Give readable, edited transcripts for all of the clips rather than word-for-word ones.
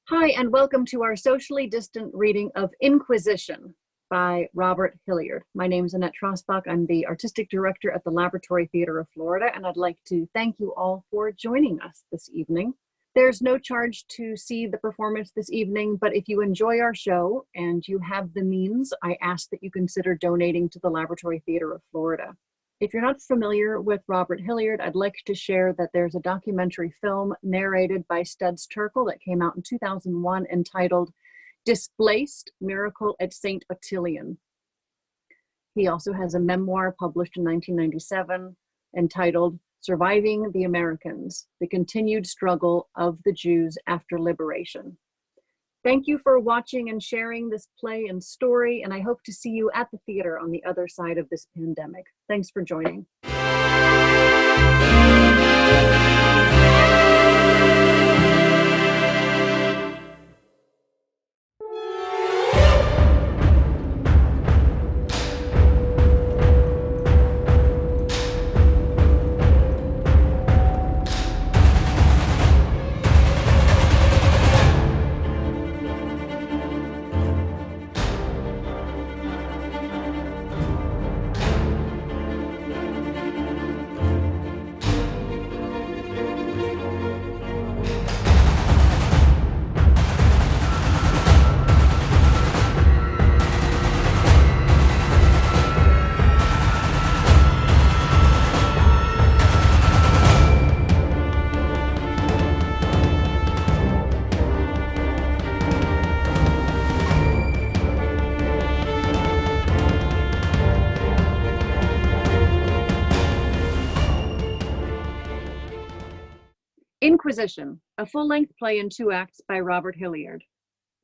Hi, and welcome to our socially distant reading of Inquisition by Robert Hilliard. My name is Annette Trossbach. I'm the artistic director at the Laboratory Theater of Florida, and I'd like to thank you all for joining us this evening. There's no charge to see the performance this evening, but if you enjoy our show and you have the means, I ask that you consider donating to the Laboratory Theater of Florida. If you're not familiar with Robert Hilliard, I'd like to share that there's a documentary film narrated by Studs Terkel that came out in 2001 entitled Displaced: Miracle at St. Ottilian. He also has a memoir published in 1997 entitled Surviving the Americans: The Continued Struggle of the Jews After Liberation. Thank you for watching and sharing this play and story, and I hope to see you at the theater on the other side of this pandemic. Thanks for joining. Inquisition, a full-length play in 2 acts by Robert Hilliard.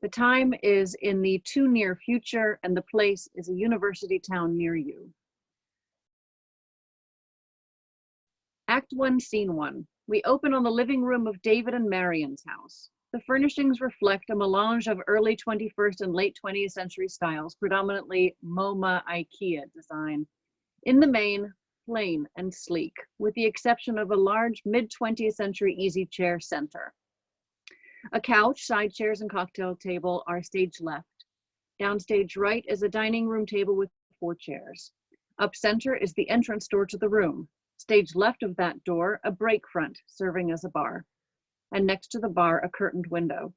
The time is in the too near future, and the place is a university town near you. Act 1, Scene 1. We open on the living room of David and Marion's house. The furnishings reflect a melange of early 21st and late 20th century styles, predominantly MoMA IKEA design. In the main, plain and sleek, with the exception of a large mid-20th century easy chair center. A couch, side chairs, and cocktail table are stage left. Downstage right is a dining room table with 4 chairs. Up center is the entrance door to the room. Stage left of that door, a break front serving as a bar. And next to the bar, a curtained window.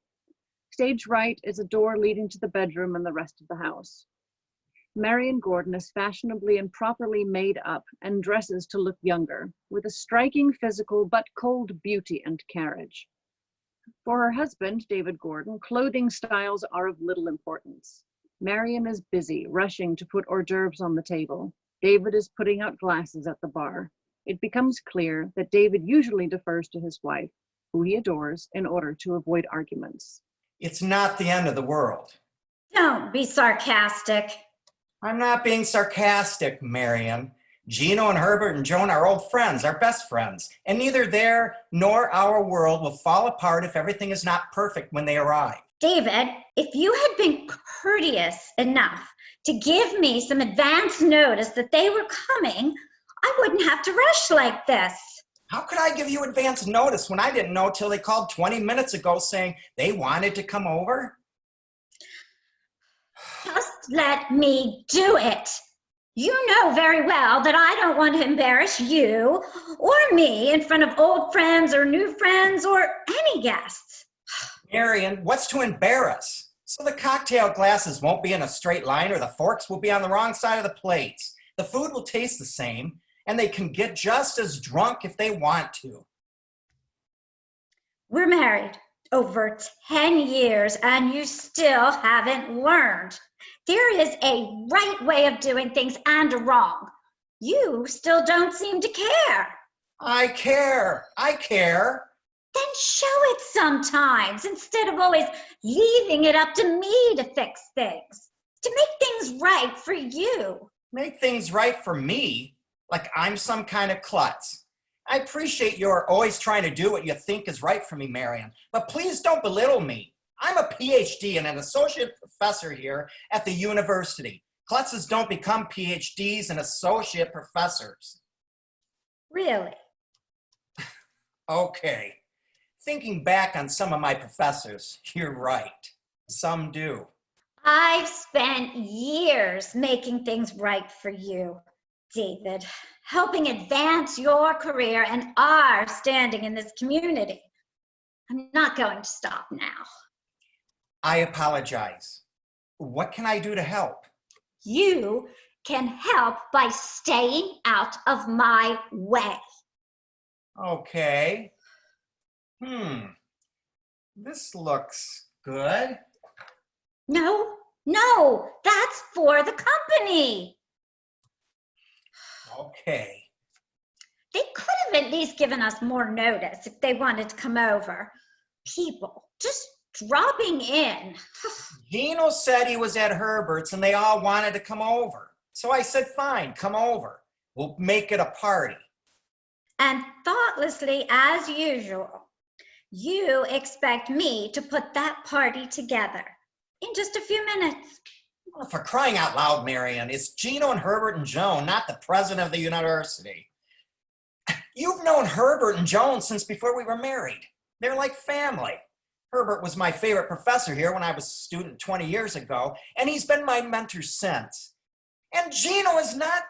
Stage right is a door leading to the bedroom and the rest of the house. Marion Gordon is fashionably and properly made up and dresses to look younger, with a striking physical but cold beauty and carriage. For her husband, David Gordon, clothing styles are of little importance. Marion is busy, rushing to put hors d'oeuvres on the table. David is putting out glasses at the bar. It becomes clear that David usually defers to his wife, who he adores, in order to avoid arguments. It's not the end of the world. Don't be sarcastic. I'm not being sarcastic, Marion. Gino and Herbert and Joan are old friends, our best friends, and neither their nor our world will fall apart if everything is not perfect when they arrive. David, if you had been courteous enough to give me some advance notice that they were coming, I wouldn't have to rush like this. How could I give you advance notice when I didn't know till they called 20 minutes ago saying they wanted to come over? Just let me do it. You know very well that I don't want to embarrass you or me in front of old friends or new friends or any guests. Marion, what's to embarrass? So the cocktail glasses won't be in a straight line or the forks will be on the wrong side of the plates. The food will taste the same and they can get just as drunk if they want to. We're married over 10 years and you still haven't learned. There is a right way of doing things and a wrong. You still don't seem to care. I care. Then show it sometimes instead of always leaving it up to me to fix things, to make things right for you. Make things right for me? Like I'm some kind of klutz. I appreciate you're always trying to do what you think is right for me, Marion, but please don't belittle me. I'm a PhD and an associate professor here at the university. Klutzes don't become PhDs and associate professors. Really? Okay. Thinking back on some of my professors, you're right. Some do. I've spent years making things right for you, David, helping advance your career and our standing in this community. I'm not going to stop now. I apologize. What can I do to help? You can help by staying out of my way. Okay. This looks good. No, that's for the company. Okay. They could have at least given us more notice if they wanted to come over. People just dropping in. Gino said he was at Herbert's and they all wanted to come over. So I said, fine, come over. We'll make it a party. And thoughtlessly, as usual, you expect me to put that party together in just a few minutes. Well, for crying out loud, Marion, it's Gino and Herbert and Joan, not the president of the university. You've known Herbert and Joan since before we were married. They're like family. Herbert was my favorite professor here when I was a student 20 years ago, and he's been my mentor since. And Gino is not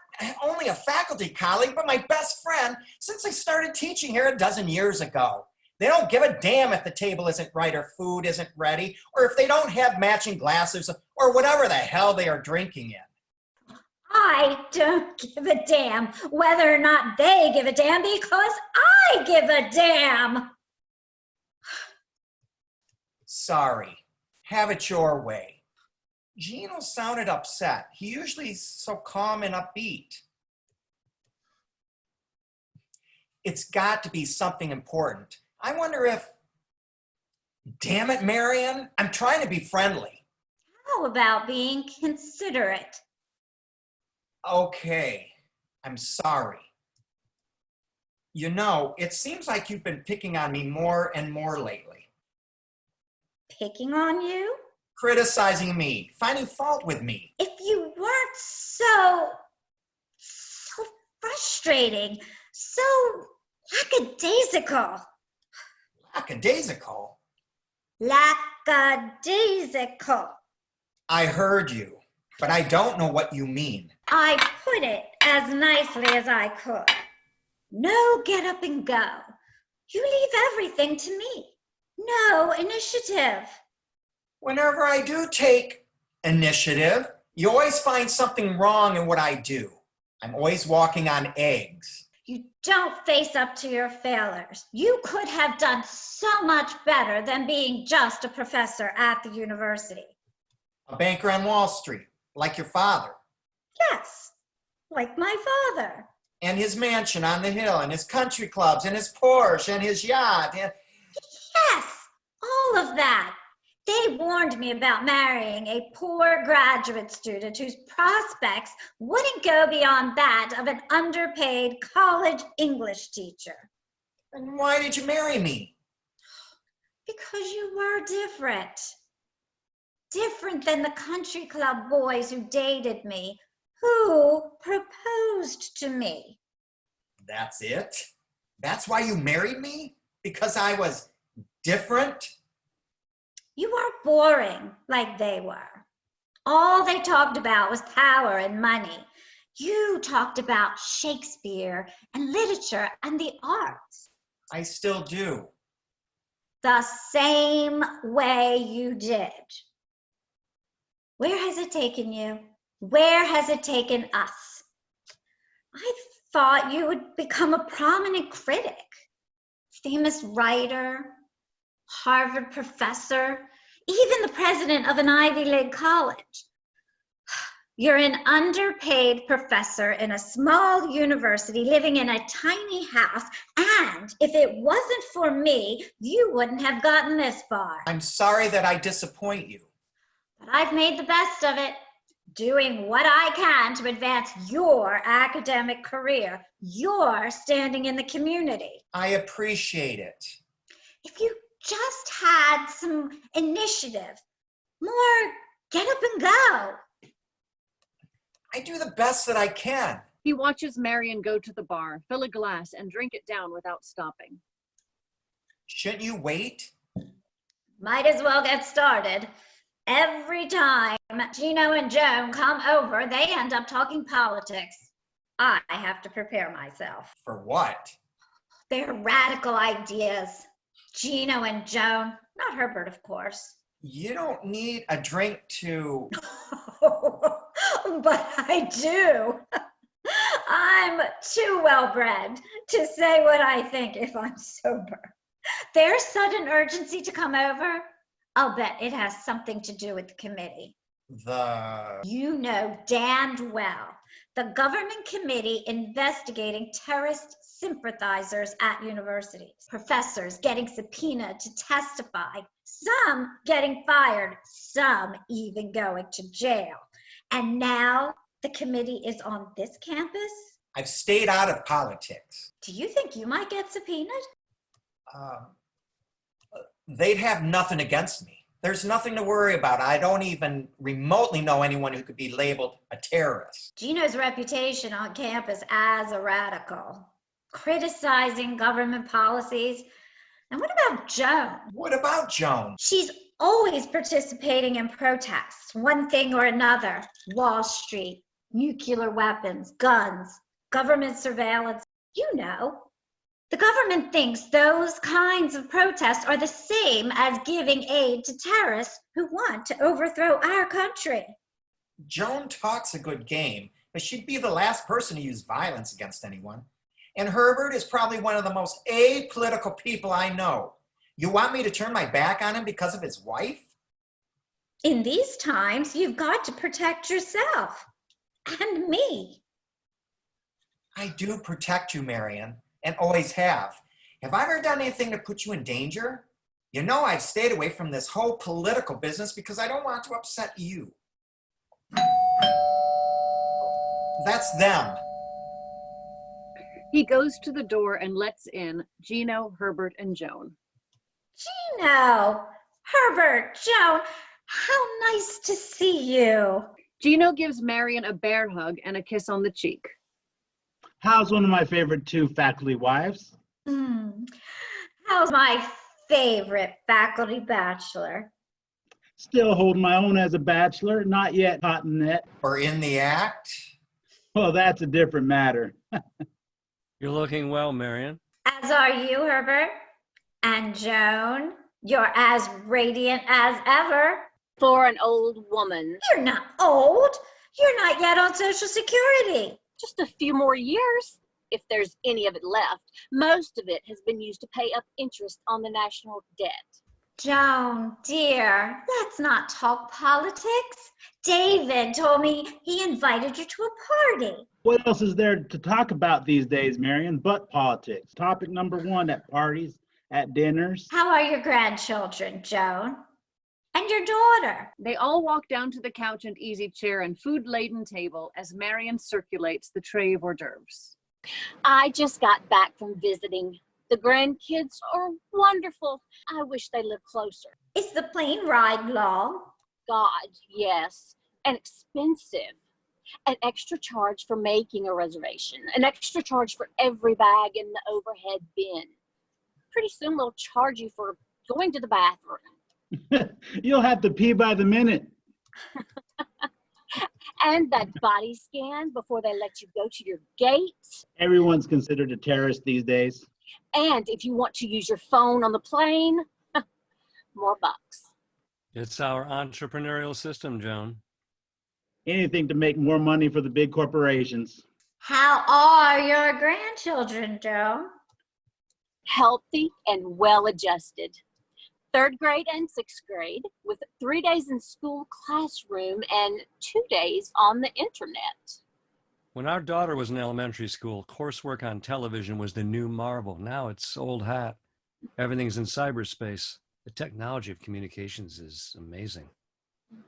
only a faculty colleague, but my best friend since I started teaching here a dozen years ago. They don't give a damn if the table isn't right or food isn't ready, or if they don't have matching glasses or whatever the hell they are drinking in. I don't give a damn whether or not they give a damn, because I give a damn. Sorry. Have it your way. Gino sounded upset. He usually is so calm and upbeat. It's got to be something important. I wonder if... Damn it, Marion. I'm trying to be friendly. How about being considerate? Okay. I'm sorry. You know, it seems like you've been picking on me more and more lately. Picking on you? Criticizing me, finding fault with me. If you weren't so frustrating, so lackadaisical. Lackadaisical? Lackadaisical. I heard you, but I don't know what you mean. I put it as nicely as I could. No get up and go. You leave everything to me. No initiative. Whenever I do take initiative, you always find something wrong in what I do. I'm always walking on eggs. You don't face up to your failures. You could have done so much better than being just a professor at the university. A banker on Wall Street, like your father. Yes, like my father. And his mansion on the hill, and his country clubs, and his Porsche, and his yacht. And... Yes, all of that. They warned me about marrying a poor graduate student whose prospects wouldn't go beyond that of an underpaid college English teacher. And why did you marry me? Because you were different. Different than the country club boys who dated me, who proposed to me. That's it? That's why you married me? Because I was different? You were boring like they were. All they talked about was power and money. You talked about Shakespeare and literature and the arts. I still do. The same way you did. Where has it taken you? Where has it taken us? I thought you would become a prominent critic, famous writer, Harvard professor, even the president of an Ivy League college. You're an underpaid professor in a small university living in a tiny house, and if it wasn't for me, you wouldn't have gotten this far. I'm sorry that I disappoint you. But I've made the best of it, doing what I can to advance your academic career, your standing in the community. I appreciate it. If you just had some initiative, more get up and go. I do the best that I can. He watches Marion go to the bar, fill a glass, and drink it down without stopping. Shouldn't you wait? Might as well get started. Every time Gino and Joan come over, they end up talking politics. I have to prepare myself. For what? Their radical ideas. Gino and Joan, not Herbert, of course. You don't need a drink to... But I do. I'm too well-bred to say what I think if I'm sober. Their sudden urgency to come over, I'll bet it has something to do with the committee. You know damned well. The government committee investigating terrorist sympathizers at universities. Professors getting subpoenaed to testify. Some getting fired. Some even going to jail. And now the committee is on this campus? I've stayed out of politics. Do you think you might get subpoenaed? They'd have nothing against me. There's nothing to worry about. I don't even remotely know anyone who could be labeled a terrorist. Gino's reputation on campus as a radical, criticizing government policies. And what about Joan? What about Joan? She's always participating in protests, one thing or another. Wall Street, nuclear weapons, guns, government surveillance. You know, the government thinks those kinds of protests are the same as giving aid to terrorists who want to overthrow our country. Joan talks a good game, but she'd be the last person to use violence against anyone. And Herbert is probably one of the most apolitical people I know. You want me to turn my back on him because of his wife? In these times, you've got to protect yourself and me. I do protect you, Marion, and always have. Have I ever done anything to put you in danger? You know I've stayed away from this whole political business because I don't want to upset you. That's them. He goes to the door and lets in Gino, Herbert, and Joan. Gino, Herbert, Joan, how nice to see you. Gino gives Marion a bear hug and a kiss on the cheek. How's one of my favorite two faculty wives? How's my favorite faculty bachelor? Still holding my own as a bachelor, not yet hot Annette. Or in the act? Well, that's a different matter. You're looking well, Marion. As are you, Herbert. And Joan, you're as radiant as ever. For an old woman. You're not old. You're not yet on Social Security. Just a few more years, if there's any of it left. Most of it has been used to pay up interest on the national debt. Joan, dear, let's not talk politics. David told me he invited you to a party. What else is there to talk about these days, Marion, but politics? Topic number one at parties, at dinners. How are your grandchildren, Joan? And your daughter? They all walk down to the couch and easy chair and food-laden table as Marion circulates the tray of hors d'oeuvres. I just got back from visiting. The grandkids are wonderful. I wish they lived closer. Is the plane ride long? God, yes. And expensive. An extra charge for making a reservation. An extra charge for every bag in the overhead bin. Pretty soon they'll charge you for going to the bathroom. You'll have to pee by the minute. And that body scan before they let you go to your gate. Everyone's considered a terrorist these days. And if you want to use your phone on the plane, more bucks. It's our entrepreneurial system, Joan. Anything to make more money for the big corporations. How are your grandchildren, Joan? Healthy and well-adjusted. 3rd grade and 6th grade, with 3 days in school classroom and 2 days on the internet. When our daughter was in elementary school, coursework on television was the new marvel. Now it's old hat. Everything's in cyberspace. The technology of communications is amazing.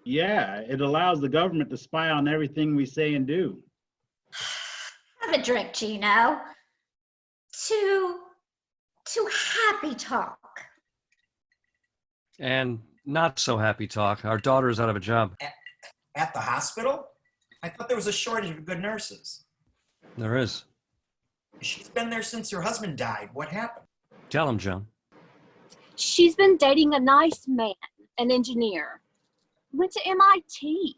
Yeah, it allows the government to spy on everything we say and do. Have a drink, Gino. To happy talk. And not so happy talk. Our daughter is out of a job. At the hospital? I thought there was a shortage of good nurses. There is. She's been there since her husband died. What happened? Tell him, Joan. She's been dating a nice man, an engineer. Went to MIT.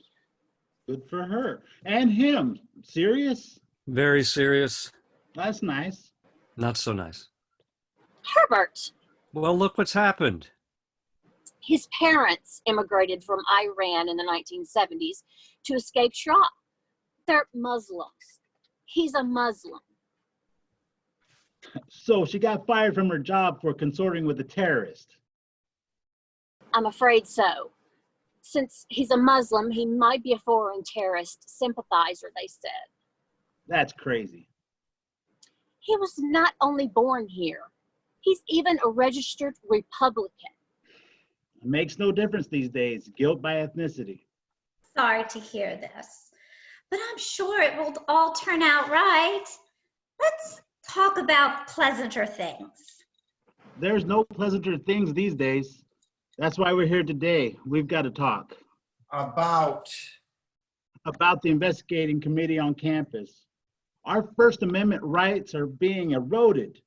Good for her. And him. Serious? Very serious. That's nice. Not so nice. Herbert, Well, look what's happened. his parents immigrated from Iran in the 1970s to escape Shah. They're Muslims. He's a Muslim. So she got fired from her job for consorting with a terrorist. I'm afraid so. Since he's a Muslim, he might be a foreign terrorist sympathizer, they said. That's crazy. He was not only born here, he's even a registered Republican. It makes no difference these days. Guilt by ethnicity. Sorry to hear this, but I'm sure it will all turn out right. Let's talk about pleasanter things. There's no pleasanter things these days. That's why we're here today. We've got to talk About, about the investigating committee on campus. Our First Amendment rights are being eroded.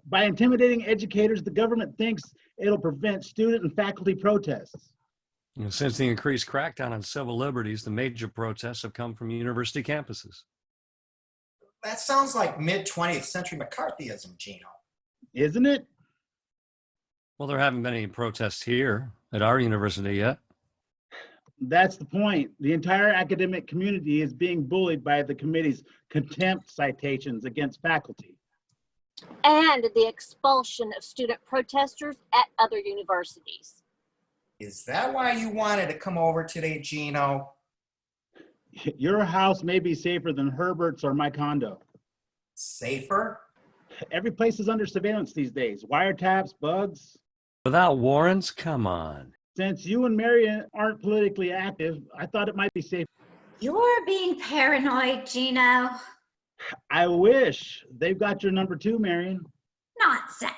By intimidating educators, the government thinks it'll prevent student and faculty protests. Since the increased crackdown on civil liberties, the major protests have come from university campuses. that sounds like mid-20th century McCarthyism, Gino. Isn't it? Well, there haven't been any protests here at our university yet. That's the point. The entire academic community is being bullied by the committee's contempt citations against faculty. And the expulsion of student protesters at other universities. Is that why you wanted to come over today, Gino? Your house may be safer than Herbert's or my condo. Safer? Every place is under surveillance these days. Wiretaps, bugs. Without warrants? Come on. Since you and Marion aren't politically active, I thought it might be safe. You're being paranoid, Gino. I wish. They've got your number too, Marion. Nonsense.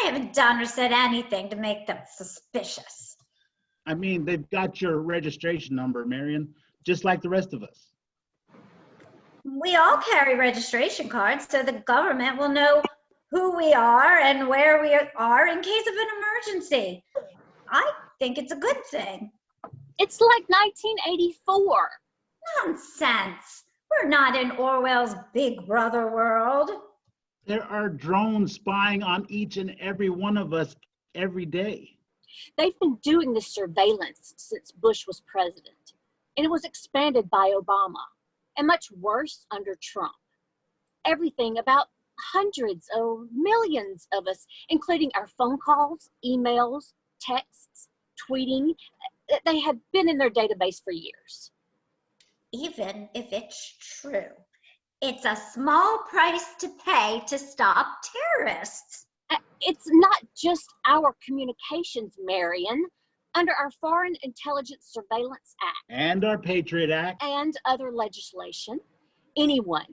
I haven't done or said anything to make them suspicious. I mean, they've got your registration number, Marion, just like the rest of us. We all carry registration cards so the government will know who we are and where we are in case of an emergency. I think it's a good thing. It's like 1984. Nonsense. We're not in Orwell's Big Brother world. There are drones spying on each and every one of us every day. They've been doing this surveillance since Bush was president, and it was expanded by Obama, and much worse under Trump. Everything about hundreds or millions of us, including our phone calls, emails, texts, tweeting, they have been in their database for years. Even if it's true, it's a small price to pay to stop terrorists. It's not just our communications, Marion. Under our Foreign Intelligence Surveillance Act And our Patriot Act. and other legislation, anyone,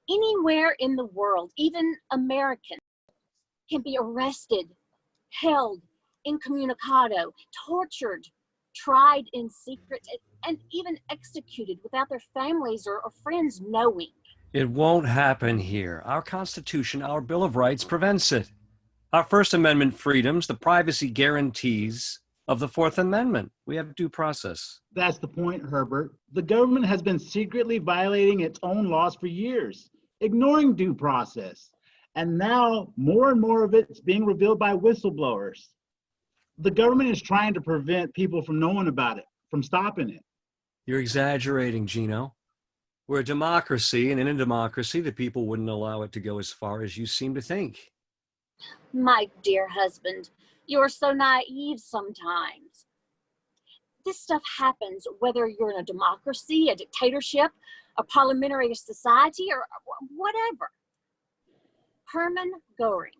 anywhere in the world, even Americans, can be arrested, held incommunicado, tortured, tried in secret, and even executed without their families or friends knowing. It won't happen here. Our Constitution, our Bill of Rights prevents it. Our First Amendment freedoms, the privacy guarantees of the Fourth Amendment. We have due process. That's the point, Herbert. The government has been secretly violating its own laws for years, ignoring due process. And now more and more of it's being revealed by whistleblowers. The government is trying to prevent people from knowing about it, from stopping it. You're exaggerating, Gino. We're a democracy, and in a democracy, the people wouldn't allow it to go as far as you seem to think. My dear husband, you're so naive sometimes. This stuff happens whether you're in a democracy, a dictatorship, a parliamentary society, or whatever. Hermann Goring,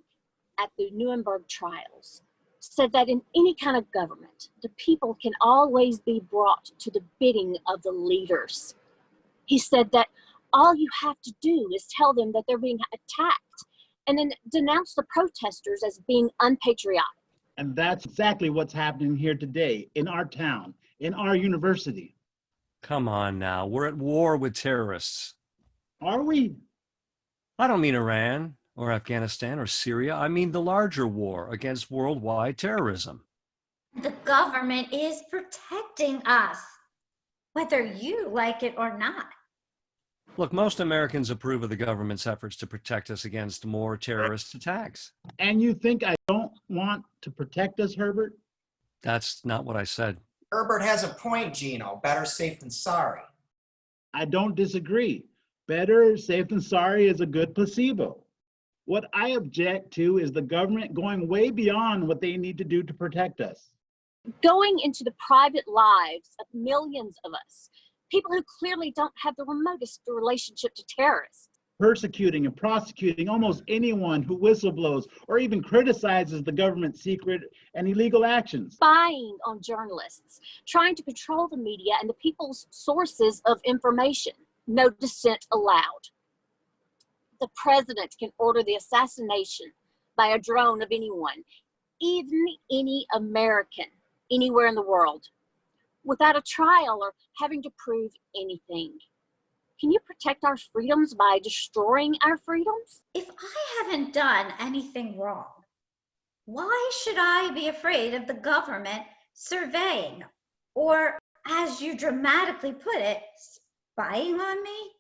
at the Nuremberg trials, said that in any kind of government, the people can always be brought to the bidding of the leaders. He said that all you have to do is tell them that they're being attacked and then denounce the protesters as being unpatriotic. And that's exactly what's happening here today, in our town, in our university. Come on now, we're at war with terrorists. Are we? I don't mean Iran. or Afghanistan or Syria. I mean the larger war against worldwide terrorism. The government is protecting us, whether you like it or not. Look, most Americans approve of the government's efforts to protect us against more terrorist attacks. And you think I don't want to protect us, Herbert? That's not what I said. Herbert has a point, Gino. Better safe than sorry. I don't disagree. Better safe than sorry is a good placebo. What I object to is the government going way beyond what they need to do to protect us. Going into the private lives of millions of us, people who clearly don't have the remotest relationship to terrorists. Persecuting and prosecuting almost anyone who whistleblows or even criticizes the government's secret and illegal actions. Spying on journalists, trying to control the media and the people's sources of information. No dissent allowed. The president can order the assassination by a drone of anyone, even any American, anywhere in the world, without a trial or having to prove anything. Can you protect our freedoms by destroying our freedoms? If I haven't done anything wrong, why should I be afraid of the government surveying, or, as you dramatically put it, spying on me?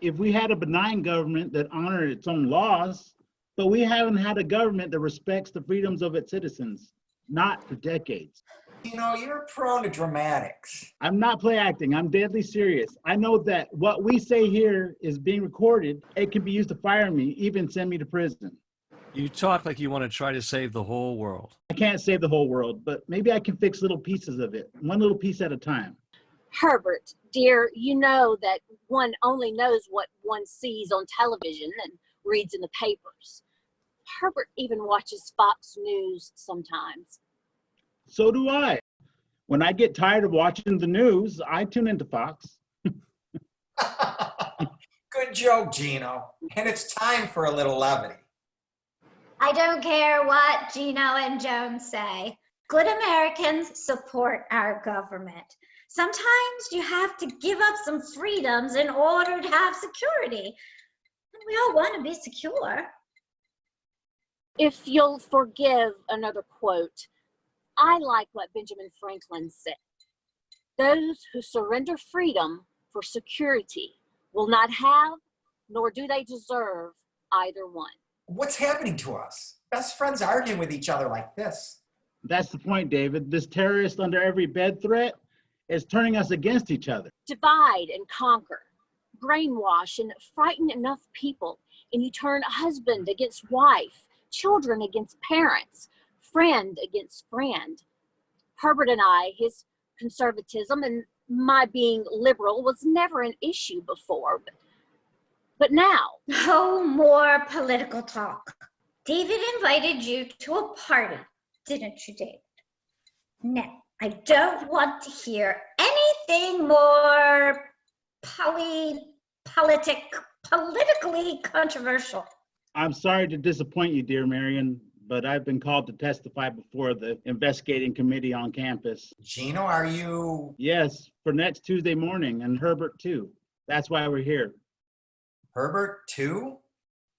If we had a benign government that honored its own laws, but we haven't had a government that respects the freedoms of its citizens, not for decades. You know, you're prone to dramatics. I'm not play acting, I'm deadly serious. I know that what we say here is being recorded. It can be used to fire me, even send me to prison. You talk like you want to try to save the whole world. I can't save the whole world, but maybe I can fix little pieces of it, one little piece at a time. Herbert, dear, you know that one only knows what one sees on television and reads in the papers. Herbert even watches Fox News sometimes. So do I. When I get tired of watching the news, I tune into Fox. Good joke, Gino. And it's time for a little levity. I don't care what Gino and Joan say. Good Americans support our government. Sometimes you have to give up some freedoms in order to have security. And we all want to be secure. If you'll forgive another quote, I like what Benjamin Franklin said. Those who surrender freedom for security will not have, nor do they deserve, either one. What's happening to us? Best friends arguing with each other like this. That's the point, David. This terrorist under every bed threat is turning us against each other. Divide and conquer, brainwash and frighten enough people, and you turn husband against wife, children against parents, friend against friend. Herbert and I, his conservatism and my being liberal was never an issue before, but now. No more political talk. David invited you to a party, didn't you, David? Now, I don't want to hear anything more politically controversial. I'm sorry to disappoint you, dear Marion, but I've been called to testify before the investigating committee on campus. Gino, are you? Yes, for next Tuesday morning, and Herbert too. That's why we're here. Herbert too?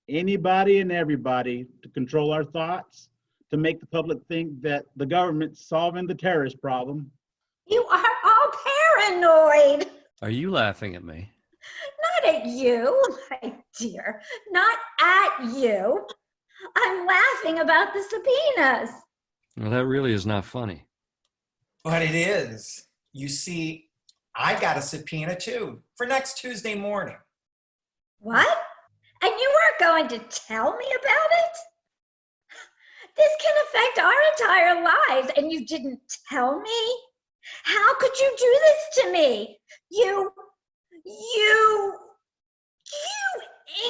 Anybody and everybody to control our thoughts, to make the public think that the government's solving the terrorist problem. You are all paranoid. Are you laughing at me? Not at you, my dear. Not at you. I'm laughing about the subpoenas. Well, that really is not funny. But it is. You see, I got a subpoena too for next Tuesday morning. What? And you weren't going to tell me about it? This can affect our entire lives, and you didn't tell me? How could you do this to me? You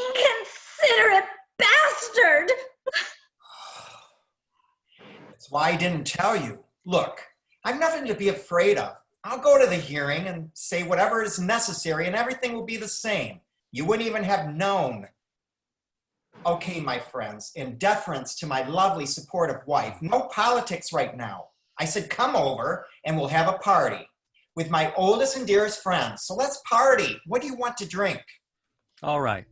inconsiderate bastard! That's why I didn't tell you. Look, I've nothing to be afraid of. I'll go to the hearing and say whatever is necessary and everything will be the same. You wouldn't even have known. Okay, my friends, in deference to my lovely supportive wife, no politics right now. I said, come over and we'll have a party with my oldest and dearest friends. So let's party. What do you want to drink? All right.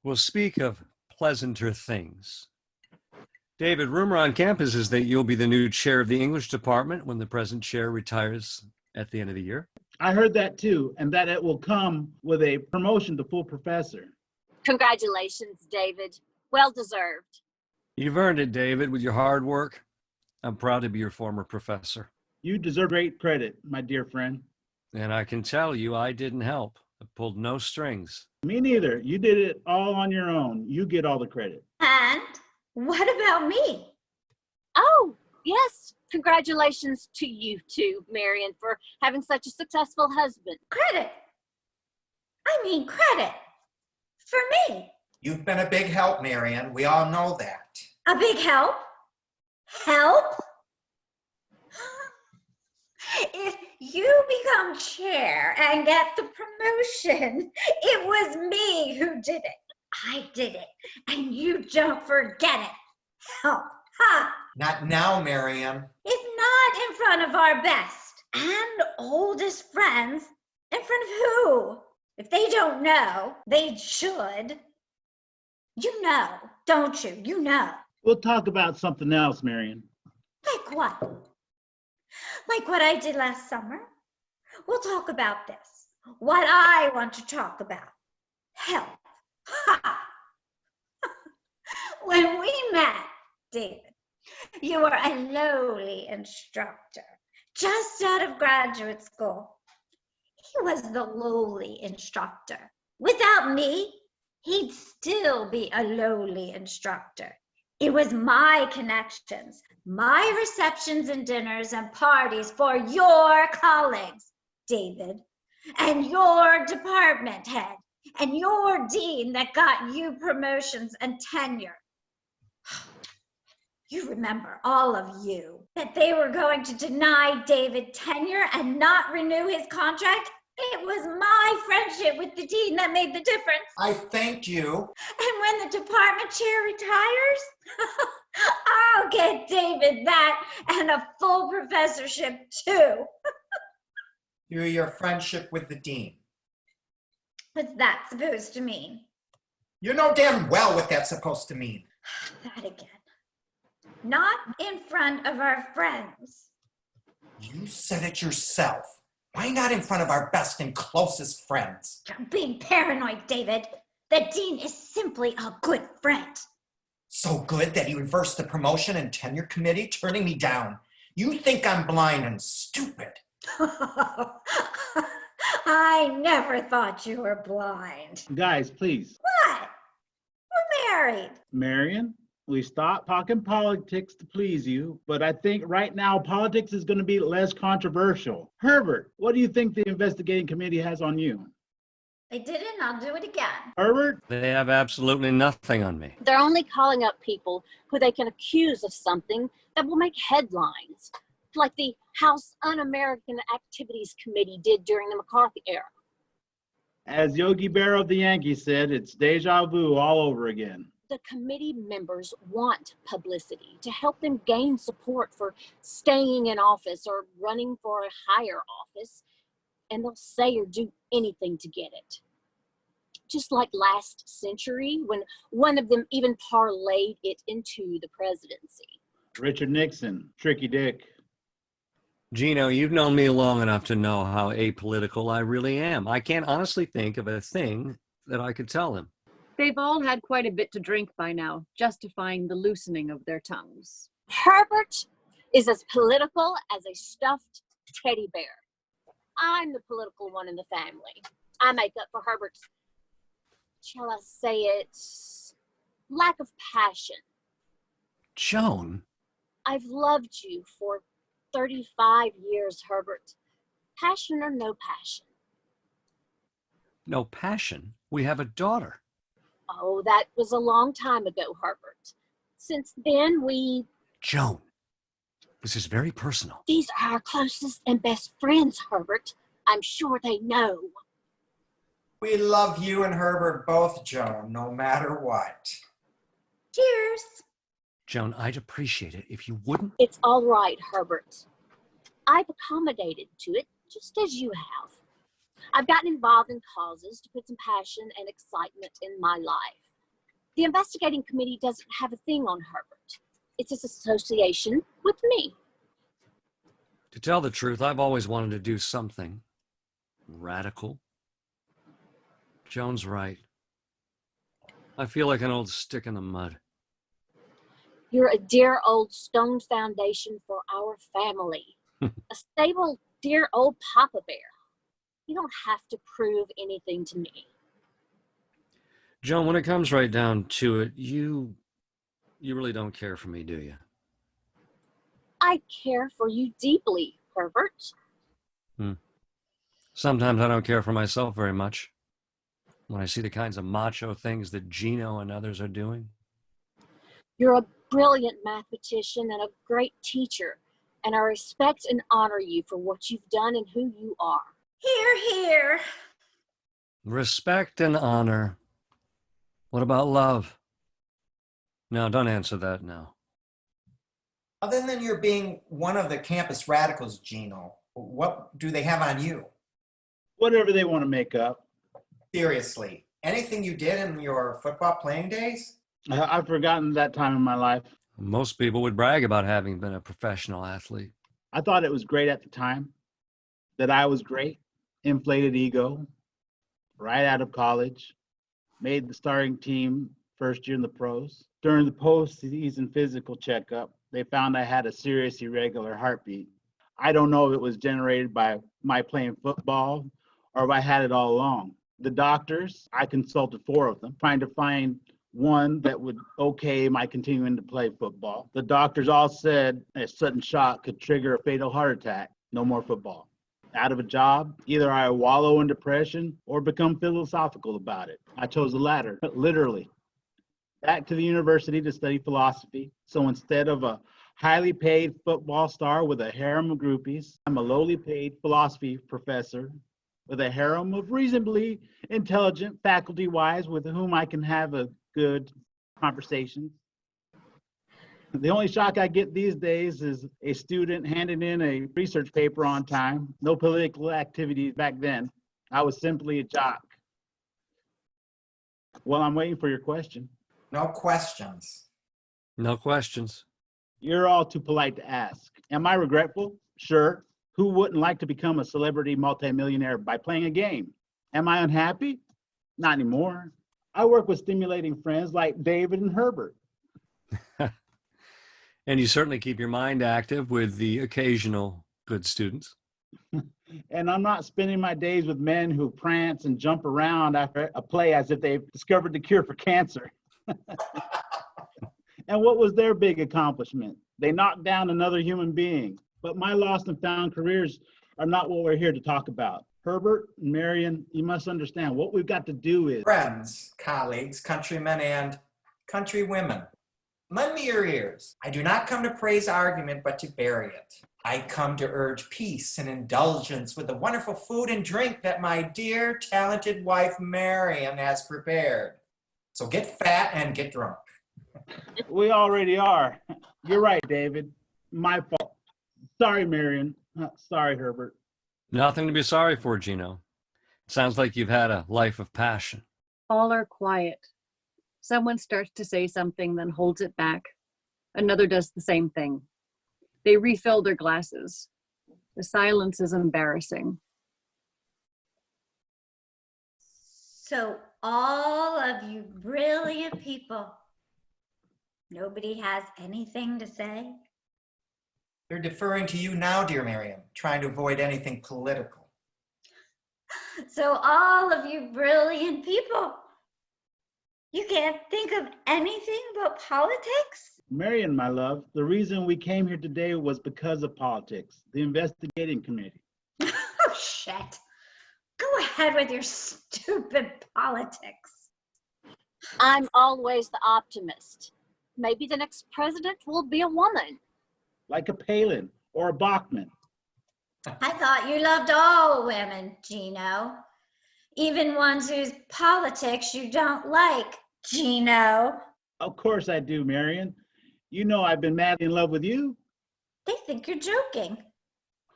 We'll speak of pleasanter things. David, rumor on campus is that you'll be the new chair of the English department when the present chair retires at the end of the year. I heard that too, and that it will come with a promotion to full professor. Congratulations, David. Well deserved. You've earned it, David, with your hard work. I'm proud to be your former professor. You deserve great credit, my dear friend. And I can tell you I didn't help. I pulled no strings. Me neither. You did it all on your own. You get all the credit. And what about me? Oh, yes. Congratulations to you too, Marion, for having such a successful husband. Credit. I mean credit. For me. You've been a big help, Marion. We all know that. A big help? Help? If you become chair and get the promotion, it was me who did it. I did it, and you don't forget it. Help, ha! Not now, Marion. If not in front of our best and oldest friends, in front of who? If they don't know, they should. You know, don't you? You know. We'll talk about something else, Marion. Like what? Like what I did last summer? We'll talk about this. What I want to talk about. Help. Ha! When we met, David, you were a lowly instructor, just out of graduate school. He was the lowly instructor. Without me, he'd still be a lowly instructor. It was my connections, my receptions and dinners and parties for your colleagues, David, and your department head, and your dean that got you promotions and tenure. You remember, all of you, that they were going to deny David tenure and not renew his contract? It was my friendship with the dean that made the difference. I thanked you. And when the department chair retires, I'll get David that and a full professorship too. Through your friendship with the dean. What's that supposed to mean? You know damn well what that's supposed to mean. That again. Not in front of our friends. You said it yourself. Why not in front of our best and closest friends? You're being paranoid, David. The dean is simply a good friend. So good that he reversed the promotion and tenure committee, turning me down. You think I'm blind and stupid. I never thought you were blind. Guys, please. What? We're married. Marion, we stopped talking politics to please you, but I think right now politics is going to be less controversial. Herbert, what do you think the investigating committee has on you? They did it, and I'll do it again. Herbert? They have absolutely nothing on me. They're only calling up people who they can accuse of something that will make headlines, like the House Un-American Activities Committee did during the McCarthy era. As Yogi Berra of the Yankees said, it's deja vu all over again. The committee members want publicity to help them gain support for staying in office or running for a higher office, and they'll say or do anything to get it. Just like last century, when one of them even parlayed it into the presidency. Richard Nixon, Tricky Dick. Gino, you've known me long enough to know how apolitical I really am. I can't honestly think of a thing that I could tell him. They've all had quite a bit to drink by now, justifying the loosening of their tongues. Herbert is as political as a stuffed teddy bear. I'm the political one in the family. I make up for Herbert's, shall I say it, lack of passion. Joan? I've loved you for 35 years, Herbert. Passion or no passion? No passion? We have a daughter. Oh, that was a long time ago, Herbert. Since then, we... Joan, this is very personal. These are our closest and best friends, Herbert. I'm sure they know. We love you and Herbert both, Joan, no matter what. Cheers. Joan, I'd appreciate it if you wouldn't. It's all right, Herbert. I've accommodated to it, just as you have. I've gotten involved in causes to put some passion and excitement in my life. The investigating committee doesn't have a thing on Herbert. It's his association with me. To tell the truth, I've always wanted to do something radical. Joan's right. I feel like an old stick in the mud. You're a dear old stone foundation for our family. A stable, dear old Papa Bear. You don't have to prove anything to me. Joan, when it comes right down to it, you really don't care for me, do you? I care for you deeply, Herbert. Sometimes I don't care for myself very much. When I see the kinds of macho things that Gino and others are doing. You're a brilliant mathematician and a great teacher, and I respect and honor you for what you've done and who you are. Hear, hear. Respect and honor. What about love? No, don't answer that now. Other than you're being one of the campus radicals, Gino, what do they have on you? Whatever they want to make up. Seriously, anything you did in your football playing days? I've forgotten that time in my life. Most people would brag about having been a professional athlete. I thought it was great at the time, that I was great, inflated ego, right out of college, made the starting team first year in the pros. During the postseason physical checkup, they found I had a serious irregular heartbeat. I don't know if it was generated by my playing football or if I had it all along. The doctors, I consulted 4 of them, trying to find one that would okay my continuing to play football. The doctors all said a sudden shock could trigger a fatal heart attack. No more football. Out of a job, either I wallow in depression or become philosophical about it. I chose the latter, literally. Back to the university to study philosophy. So instead of a highly paid football star with a harem of groupies, I'm a lowly paid philosophy professor with a harem of reasonably intelligent faculty-wise with whom I can have a good conversation. The only shock I get these days is a student handing in a research paper on time. No political activities back then. I was simply a jock. Well, I'm waiting for your question. No questions. No questions. You're all too polite to ask. Am I regretful? Sure. Who wouldn't like to become a celebrity multimillionaire by playing a game? Am I unhappy? Not anymore. I work with stimulating friends like David and Herbert. And you certainly keep your mind active with the occasional good students. And I'm not spending my days with men who prance and jump around after a play as if they've discovered the cure for cancer. And what was their big accomplishment? They knocked down another human being. But my lost and found careers are not what we're here to talk about. Herbert and Marion, you must understand what we've got to do is... Friends, colleagues, countrymen, and countrywomen, lend me your ears. I do not come to praise argument, but to bury it. I come to urge peace and indulgence with the wonderful food and drink that my dear, talented wife, Marion, has prepared. So get fat and get drunk. We already are. You're right, David. My fault. Sorry, Marion. Sorry, Herbert. Nothing to be sorry for, Gino. Sounds like you've had a life of passion. All are quiet. Someone starts to say something, then holds it back. Another does the same thing. They refill their glasses. The silence is embarrassing. So all of you brilliant people, nobody has anything to say? They're deferring to you now, dear Marion, trying to avoid anything political. So all of you brilliant people, you can't think of anything but politics? Marion, my love, the reason we came here today was because of politics, the investigating committee. Oh, shit. Go ahead with your stupid politics. I'm always the optimist. Maybe the next president will be a woman. Like a Palin or a Bachman. I thought you loved all women, Gino. Even ones whose politics you don't like, Gino. Of course I do, Marion. You know I've been madly in love with you. They think you're joking.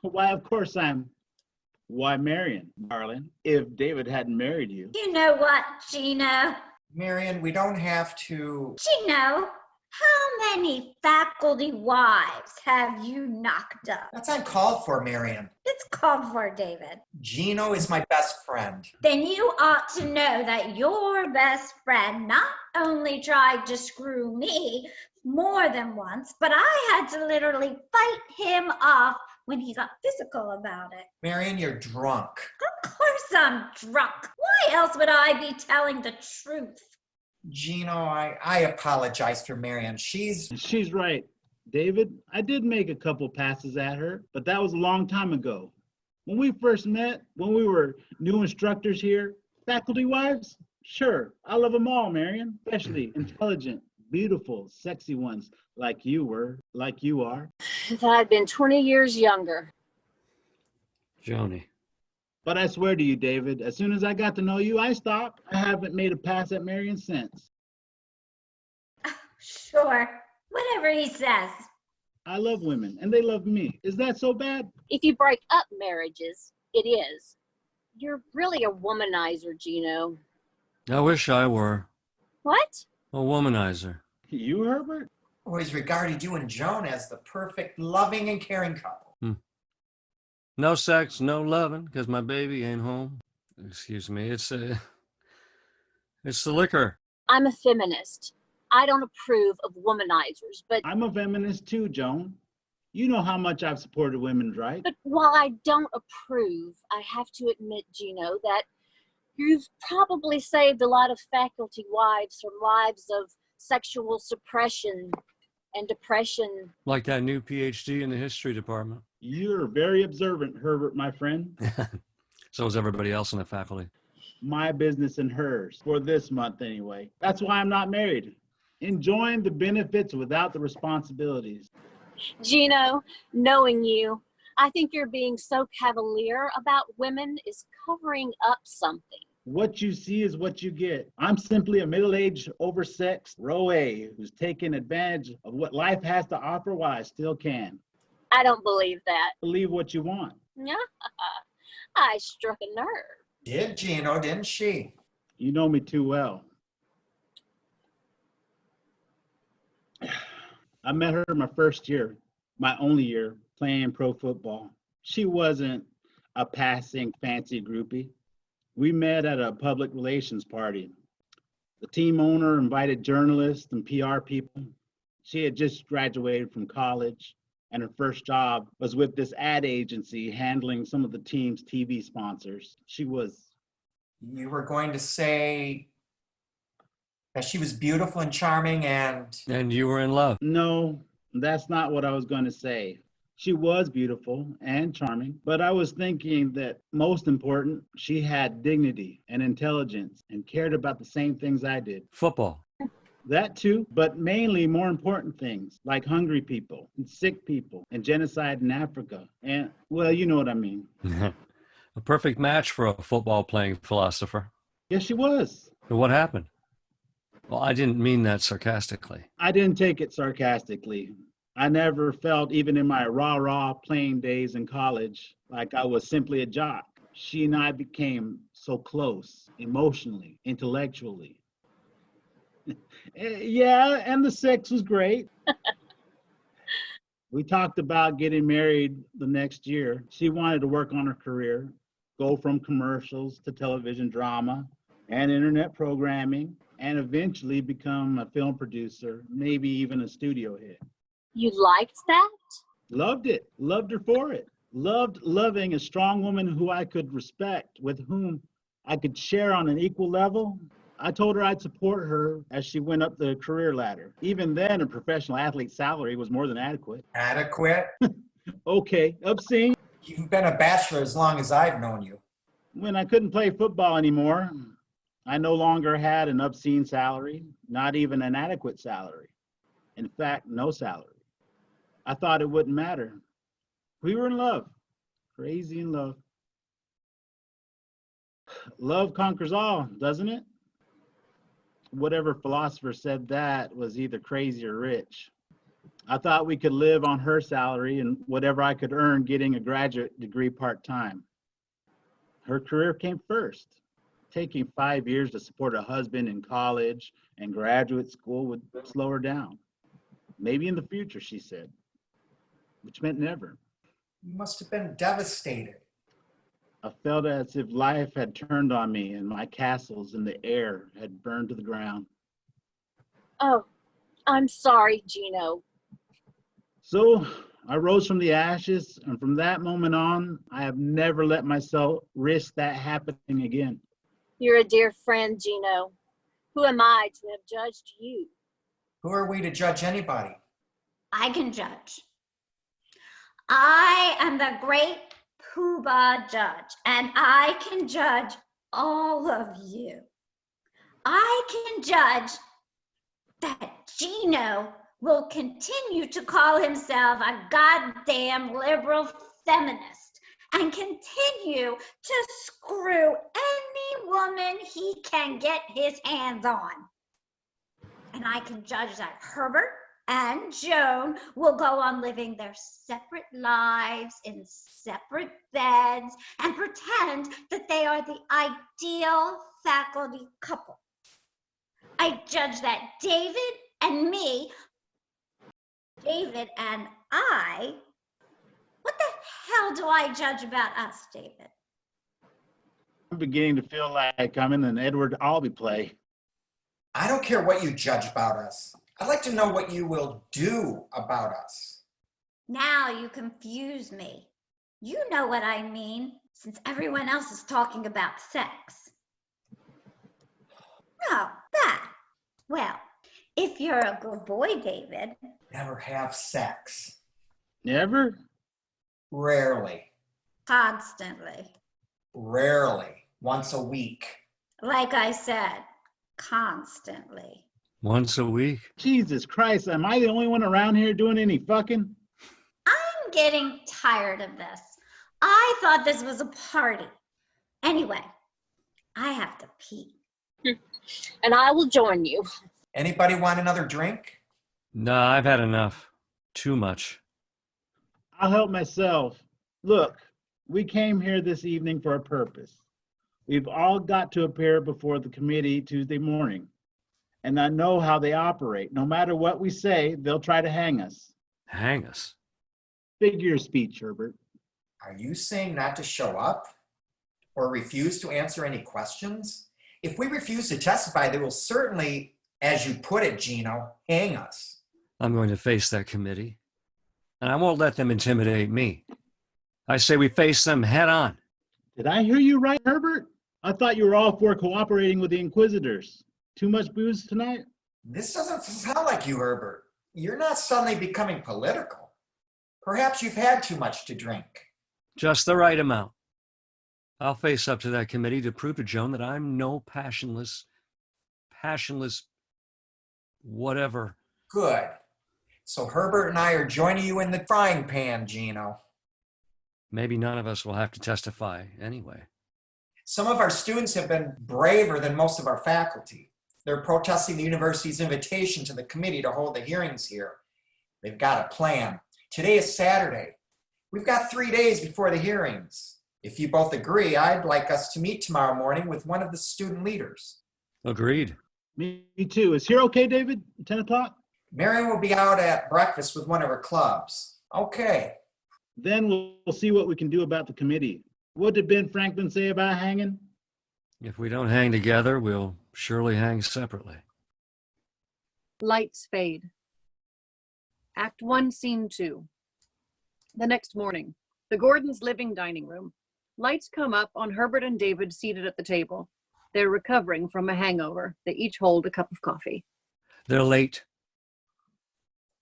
Why, of course I'm. Why, Marion, darling, if David hadn't married you. You know what, Gino? Marion, we don't have to. Gino, how many faculty wives have you knocked up? That's uncalled for, Marion. It's called for, David. Gino is my best friend. Then you ought to know that your best friend not only tried to screw me more than once, but I had to literally fight him off when he got physical about it. Marion, you're drunk. Of course I'm drunk. Why else would I be telling the truth? Gino, I apologize for Marion. She's right. David, I did make a couple passes at her, but that was a long time ago. When we first met, when we were new instructors here, faculty wives, sure, I love them all, Marion, especially intelligent, beautiful, sexy ones like you are. If I'd been 20 years younger. Joni. But I swear to you, David, as soon as I got to know you, I stopped. I haven't made a pass at Marion since. Sure, whatever he says. I love women, and they love me. Is that so bad? If you break up marriages, it is. You're really a womanizer, Gino. I wish I were What? a womanizer. You, Herbert? always regarded you and Joan as the perfect loving and caring couple. No sex, no loving, because my baby ain't home. Excuse me, it's the liquor. I'm a feminist. I don't approve of womanizers, but I'm a feminist too, Joan. You know how much I've supported women's rights. But while I don't approve, I have to admit, Gino, that you've probably saved a lot of faculty wives from lives of sexual suppression and depression. Like that new PhD in the history department. You're very observant, Herbert, my friend. So is everybody else in the faculty. My business and hers, for this month anyway. That's why I'm not married. Enjoying the benefits without the responsibilities. Gino, knowing you, I think you're being so cavalier about women is covering up something. What you see is what you get. I'm simply a middle-aged, oversexed Roe who's taking advantage of what life has to offer while I still can. I don't believe that. Believe what you want. I struck a nerve. Did Gino, didn't she? You know me too well. I met her my first year, my only year, playing pro football. She wasn't a passing fancy groupie. We met at a public relations party. The team owner invited journalists and PR people. She had just graduated from college, and her first job was with this ad agency handling some of the team's TV sponsors. You were going to say that she was beautiful and charming and you were in love. No, that's not what I was going to say. She was beautiful and charming, but I was thinking that most important, she had dignity and intelligence and cared about the same things I did. Football. That too, but mainly more important things like hungry people and sick people and genocide in Africa. And, well, you know what I mean. A perfect match for a football-playing philosopher. Yes, she was. But what happened? Well, I didn't mean that sarcastically. I didn't take it sarcastically. I never felt, even in my rah-rah playing days in college, like I was simply a jock. She and I became so close, emotionally, intellectually. Yeah, and the sex was great. We talked about getting married the next year. She wanted to work on her career, go from commercials to television drama and internet programming, and eventually become a film producer, maybe even a studio head. You liked that? Loved it. Loved her for it. Loved loving a strong woman who I could respect, with whom I could share on an equal level. I told her I'd support her as she went up the career ladder. Even then, a professional athlete's salary was more than adequate. adequate. Okay, obscene. You've been a bachelor as long as I've known you. When I couldn't play football anymore, I no longer had an obscene salary, not even an adequate salary. In fact, no salary. I thought it wouldn't matter. We were in love, crazy in love. Love conquers all, doesn't it? Whatever philosopher said that was either crazy or rich. I thought we could live on her salary and whatever I could earn getting a graduate degree part-time. Her career came first. taking 5 years to support a husband in college and graduate school would slow her down. Maybe in the future, she said, which meant never. You must have been devastated. I felt as if life had turned on me and my castles in the air had burned to the ground. Oh, I'm sorry, Gino. So I rose from the ashes, and from that moment on, I have never let myself risk that happening again. You're a dear friend, Gino. Who am I to have judged you? Who are we to judge anybody? I can judge. I am the great Poobah judge, and I can judge all of you. I can judge that Gino will continue to call himself a goddamn liberal feminist and continue to screw any woman he can get his hands on. And I can judge that Herbert and Joan will go on living their separate lives in separate beds and pretend that they are the ideal faculty couple. I judge that David and I, what the hell do I judge about us, David? I'm beginning to feel like I'm in an Eduoard Albee play. I don't care what you judge about us. I'd like to know what you will do about us. Now you confuse me. You know what I mean, since everyone else is talking about sex. Oh, that. Well, if you're a good boy, David. Never have sex. Never? Rarely. Constantly. Rarely. Once a week. Like I said, constantly. Once a week? Jesus Christ, am I the only one around here doing any fucking? I'm getting tired of this. I thought this was a party. Anyway, I have to pee. And I will join you. Anybody want another drink? No, I've had enough. Too much. I'll help myself. Look, we came here this evening for a purpose. We've all got to appear before the committee Tuesday morning. And I know how they operate. No matter what we say, they'll try to hang us. Hang us? Figure your speech, Herbert. Are you saying not to show up? Or refuse to answer any questions? If we refuse to testify, they will certainly, as you put it, Gino, hang us. I'm going to face that committee. And I won't let them intimidate me. I say we face them head on. Did I hear you right, Herbert? I thought you were all for cooperating with the Inquisitors. Too much booze tonight? This doesn't sound like you, Herbert. You're not suddenly becoming political. Perhaps you've had too much to drink. Just the right amount. I'll face up to that committee to prove to Joan that I'm no passionless, whatever. Good. So Herbert and I are joining you in the frying pan, Gino. Maybe none of us will have to testify anyway. Some of our students have been braver than most of our faculty. They're protesting the university's invitation to the committee to hold the hearings here. They've got a plan. Today is Saturday. We've got 3 days before the hearings. If you both agree, I'd like us to meet tomorrow morning with one of the student leaders. Agreed. Me too. Is here okay, David? 10 o'clock? Marion will be out at breakfast with one of her clubs. Okay. Then we'll see what we can do about the committee. What did Ben Franklin say about hanging? If we don't hang together, we'll surely hang separately. Lights fade. Act 1, Scene 2. The next morning, the Gordons' living dining room. Lights come up on Herbert and David seated at the table. They're recovering from a hangover. They each hold a cup of coffee. They're late.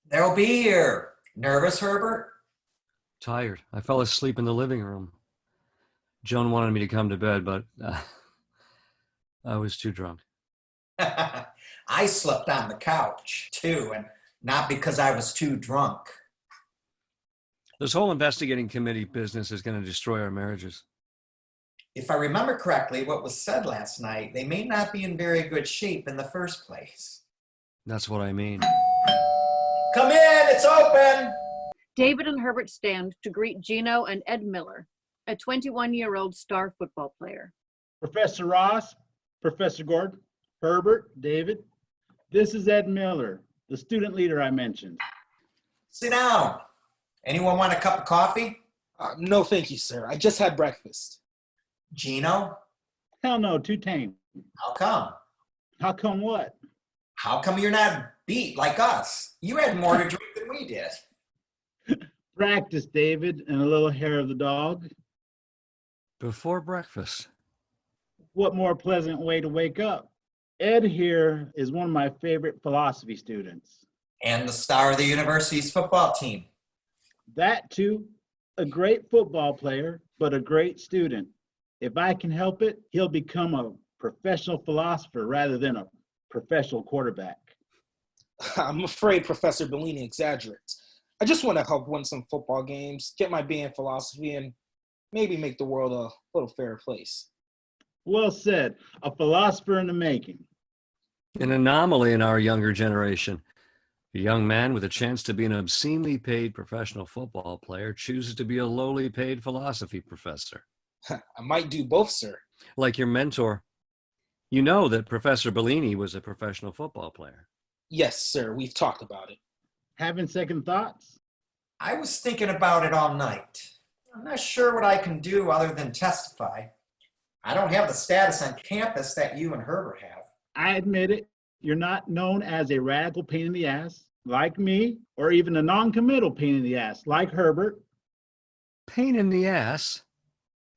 They'll be here. Nervous, Herbert? Tired. I fell asleep in the living room. Joan wanted me to come to bed, but I was too drunk. I slept on the couch, too, and not because I was too drunk. This whole investigating committee business is going to destroy our marriages. If I remember correctly, what was said last night, they may not be in very good shape in the first place. That's what I mean. Come in, it's open! David and Herbert stand to greet Gino and Ed Miller, a 21-year-old star football player. Professor Ross, Professor Gordon, Herbert, David, this is Ed Miller, the student leader I mentioned. Sit down. Anyone want a cup of coffee? No, thank you, sir. I just had breakfast. Gino? Hell no, too tame. How come? How come what? How come you're not beat like us? You had more to drink than we did. Practice, David, and a little hair of the dog. Before breakfast. What more pleasant way to wake up? Ed here is one of my favorite philosophy students. And the star of the university's football team. That too, a great football player, but a great student. If I can help it, he'll become a professional philosopher rather than a professional quarterback. I'm afraid Professor Bellini exaggerates. I just want to help win some football games, get my B in philosophy, and maybe make the world a little fairer place. Well said, a philosopher in the making. An anomaly in our younger generation. A young man with a chance to be an obscenely paid professional football player chooses to be a lowly paid philosophy professor. I might do both, sir. Like your mentor. You know that Professor Bellini was a professional football player. Yes, sir. We've talked about it. Having second thoughts? I was thinking about it all night. I'm not sure what I can do other than testify. I don't have the status on campus that you and Herbert have. I admit it, you're not known as a radical pain in the ass, like me, or even a non-committal pain in the ass, like Herbert. Pain in the ass?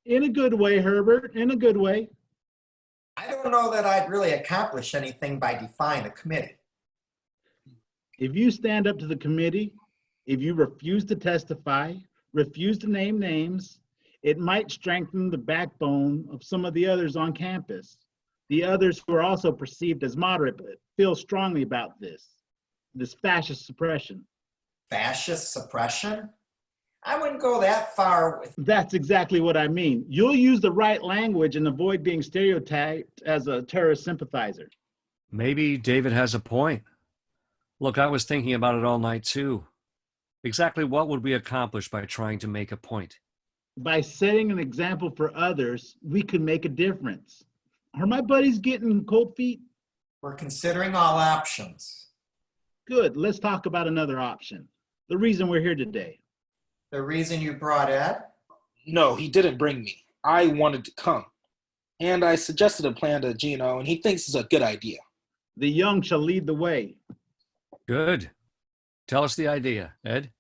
In a good way, Herbert, in a good way. I don't know that I'd really accomplish anything by defying the committee. If you stand up to the committee, if you refuse to testify, refuse to name names, it might strengthen the backbone of some of the others on campus. The others who are also perceived as moderate but feel strongly about this fascist suppression. Fascist suppression? I wouldn't go that far with... That's exactly what I mean. You'll use the right language and avoid being stereotyped as a terrorist sympathizer. Maybe David has a point. Look, I was thinking about it all night too. Exactly what would we accomplish by trying to make a point? By setting an example for others, we could make a difference. Are my buddies getting cold feet? We're considering all options. Good, let's talk about another option. The reason we're here today. The reason you brought Ed? No, he didn't bring me. I wanted to come. And I suggested a plan to Gino, and he thinks it's a good idea. The young shall lead the way. Good. Tell us the idea, Ed.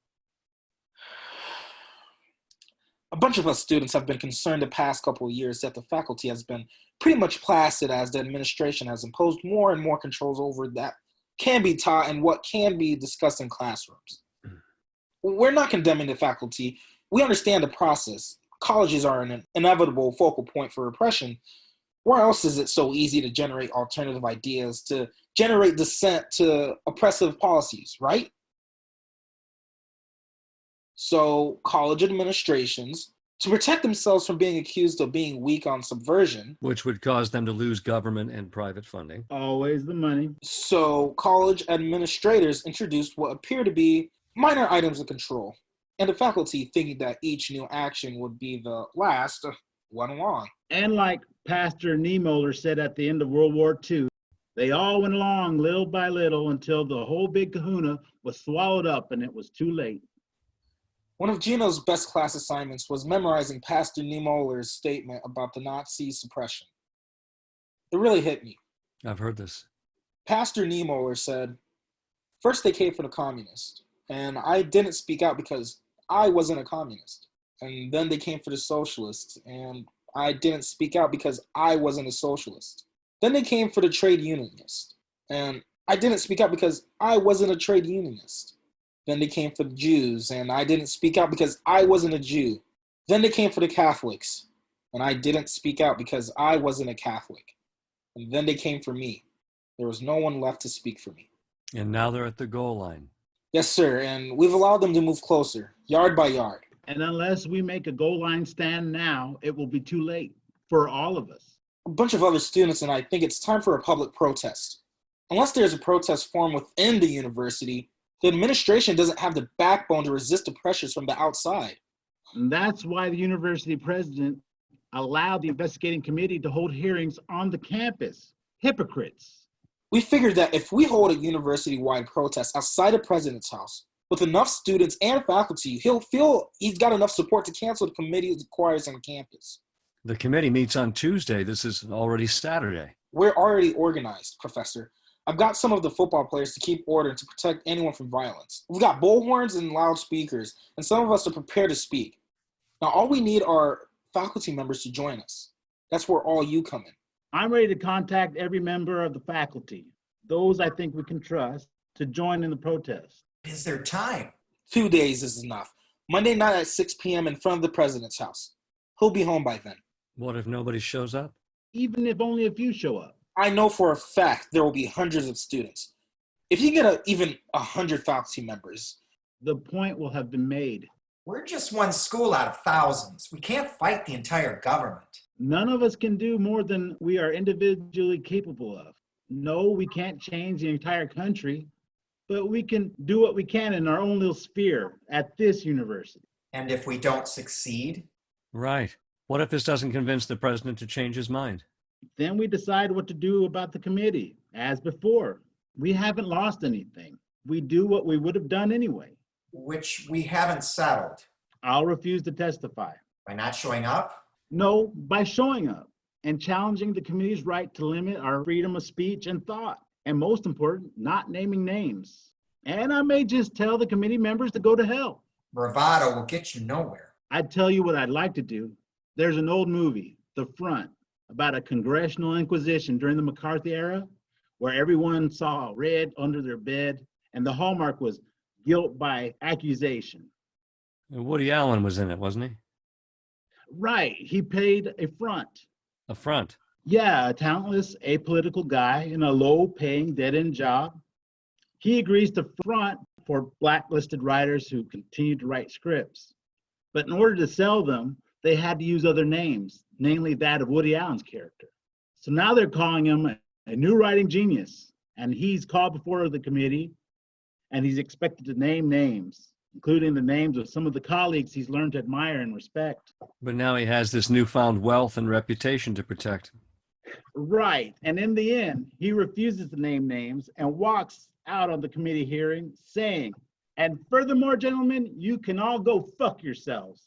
A bunch of us students have been concerned the past couple of years that the faculty has been pretty much placid as the administration has imposed more and more controls over that can be taught and what can be discussed in classrooms. We're not condemning the faculty. We understand the process. Colleges are an inevitable focal point for repression. Where else is it so easy to generate alternative ideas, to generate dissent to oppressive policies, right? So college administrations, to protect themselves from being accused of being weak on subversion, Which would cause them to lose government and private funding. Always the money. so college administrators introduced what appear to be minor items of control. And the faculty, thinking that each new action would be the last, went along. And like Pastor Niemöller said at the end of World War II, they all went along little by little until the whole big kahuna was swallowed up and it was too late. One of Gino's best class assignments was memorizing Pastor Niemöller's statement about the Nazi suppression. It really hit me. I've heard this. Pastor Niemöller said, "First they came for the communists, and I didn't speak out because I wasn't a communist. And then they came for the socialists, and I didn't speak out because I wasn't a socialist. Then they came for the trade unionist, and I didn't speak out because I wasn't a trade unionist. Then they came for the Jews, and I didn't speak out because I wasn't a Jew. Then they came for the Catholics, and I didn't speak out because I wasn't a Catholic. And then they came for me. There was no one left to speak for me." And now they're at the goal line. Yes, sir, and we've allowed them to move closer, yard by yard. And unless we make a goal line stand now, it will be too late for all of us. A bunch of other students and I think it's time for a public protest. Unless there's a protest formed within the university, the administration doesn't have the backbone to resist the pressures from the outside. And that's why the university president, allowed the investigating committee to hold hearings on the campus. Hypocrites. We figured that if we hold a university-wide protest outside the president's house, with enough students and faculty, he'll feel he's got enough support to cancel the committee requires on campus. The committee meets on Tuesday. This is already Saturday. We're already organized, Professor. I've got some of the football players to keep order to protect anyone from violence. We've got bullhorns and loudspeakers, and some of us are prepared to speak. Now, all we need are faculty members to join us. That's where all you come in. I'm ready to contact every member of the faculty, those I think we can trust, to join in the protest. Is there time? 2 days is enough. Monday night at 6 p.m. in front of the president's house. He'll be home by then. What if nobody shows up? Even if only a few show up. I know for a fact there will be hundreds of students. If you get even 100 faculty members, the point will have been made. We're just one school out of thousands. We can't fight the entire government. None of us can do more than we are individually capable of. No, we can't change the entire country, but we can do what we can in our own little sphere at this university. And if we don't succeed? Right. What if this doesn't convince the president to change his mind? Then we decide what to do about the committee. As before, we haven't lost anything. We do what we would have done anyway. Which we haven't settled. I'll refuse to testify. By not showing up? No, by showing up and challenging the committee's right to limit our freedom of speech and thought. And most important, not naming names. And I may just tell the committee members to go to hell. Bravado will get you nowhere. I'd tell you what I'd like to do. There's an old movie, The Front, about a congressional inquisition during the McCarthy era, where everyone saw red under their bed, and the hallmark was guilt by accusation. Woody Allen was in it, wasn't he? Right, he paid a front. A front? Yeah, a talentless, apolitical guy in a low-paying, dead-end job. He agrees to front for blacklisted writers who continue to write scripts. But in order to sell them, they had to use other names, namely that of Woody Allen's character. So now they're calling him a new writing genius, and he's called before the committee, and he's expected to name names, including the names of some of the colleagues he's learned to admire and respect. But now he has this newfound wealth and reputation to protect. Right, and in the end, he refuses to name names and walks out of the committee hearing saying, "And furthermore, gentlemen, you can all go fuck yourselves."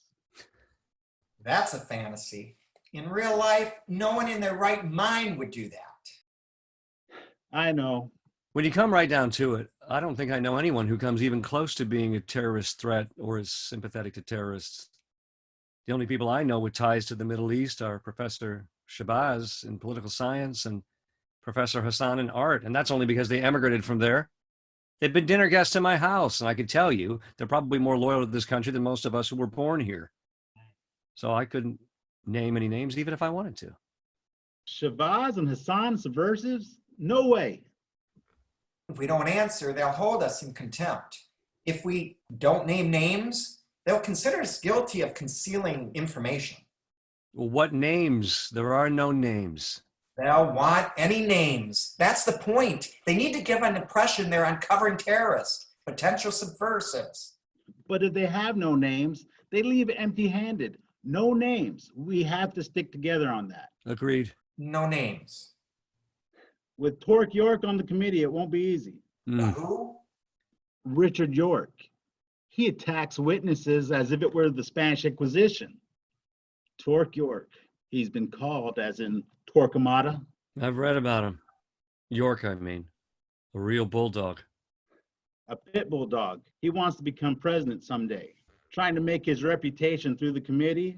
That's a fantasy. In real life, no one in their right mind would do that. I know. When you come right down to it, I don't think I know anyone who comes even close to being a terrorist threat or is sympathetic to terrorists. The only people I know with ties to the Middle East are Professor Shabazz in political science and Professor Hassan in art, and that's only because they emigrated from there. They've been dinner guests in my house, and I can tell you they're probably more loyal to this country than most of us who were born here. So I couldn't name any names even if I wanted to. Shabazz and Hassan subversives? No way. If we don't answer, they'll hold us in contempt. If we don't name names, they'll consider us guilty of concealing information. Well, what names? There are no names. They'll want any names. That's the point. They need to give an impression they're uncovering terrorists, potential subversives. But if they have no names, they leave empty-handed. No names. We have to stick together on that. Agreed. No names. With Torque York on the committee, it won't be easy. Who? Richard York. He attacks witnesses as if it were the Spanish Inquisition. Torque York. He's been called as in Torquemada. I've read about him. York, I mean. A real bulldog. A pit bull dog. He wants to become president someday. Trying to make his reputation through the committee.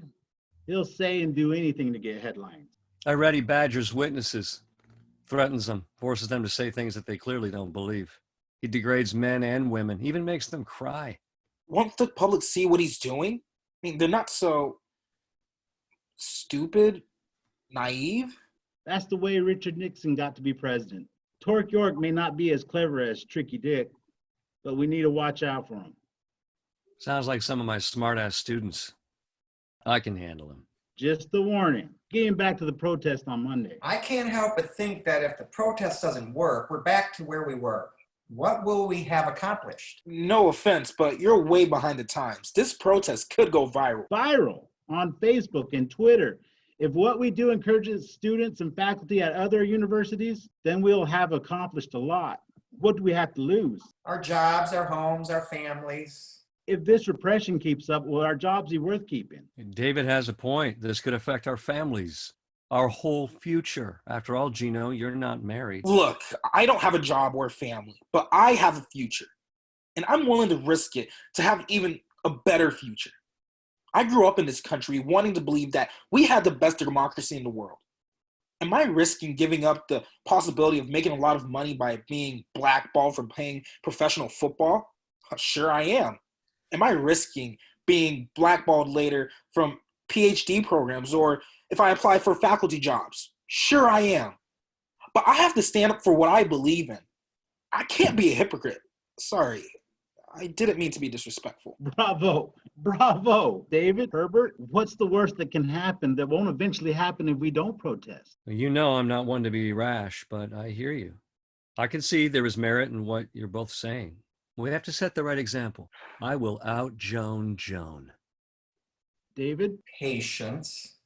He'll say and do anything to get headlines. I read he badgers witnesses, threatens them, forces them to say things that they clearly don't believe. He degrades men and women, even makes them cry. Won't the public see what he's doing? I mean, they're not so stupid, naive. That's the way Richard Nixon got to be president. Torque York may not be as clever as Tricky Dick, but we need to watch out for him. Sounds like some of my smart-ass students. I can handle him. Just the warning. Getting back to the protest on Monday. I can't help but think that if the protest doesn't work, we're back to where we were. What will we have accomplished? No offense, but you're way behind the times. This protest could go viral. Viral on Facebook and Twitter. If what we do encourages students and faculty at other universities, then we'll have accomplished a lot. What do we have to lose? Our jobs, our homes, our families. If this repression keeps up, will our jobs be worth keeping? David has a point. This could affect our families, our whole future. After all, Gino, you're not married. Look, I don't have a job or a family, but I have a future. And I'm willing to risk it to have even a better future. I grew up in this country wanting to believe that we had the best democracy in the world. Am I risking giving up the possibility of making a lot of money by being blackballed from playing professional football? Sure I am. Am I risking being blackballed later from PhD programs or if I apply for faculty jobs? Sure I am. But I have to stand up for what I believe in. I can't be a hypocrite. Sorry, I didn't mean to be disrespectful. Bravo, bravo. David, Herbert, what's the worst that can happen that won't eventually happen if we don't protest? You know I'm not one to be rash, but I hear you. I can see there is merit in what you're both saying. We have to set the right example. I will out-Joan Joan. David? Patience.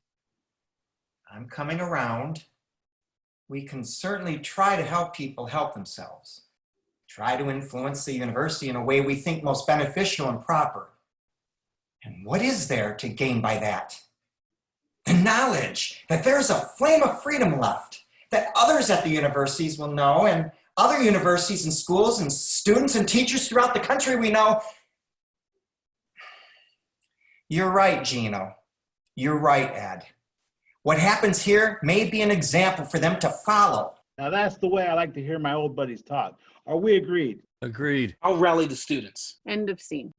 I'm coming around. We can certainly try to help people help themselves. Try to influence the university in a way we think most beneficial and proper. And what is there to gain by that? The knowledge that there's a flame of freedom left, that others at the universities will know, and other universities and schools and students and teachers throughout the country we know. You're right, Gino. You're right, Ed. What happens here may be an example for them to follow. Now that's the way I like to hear my old buddies talk. Are we agreed? Agreed. I'll rally the students. End of scene.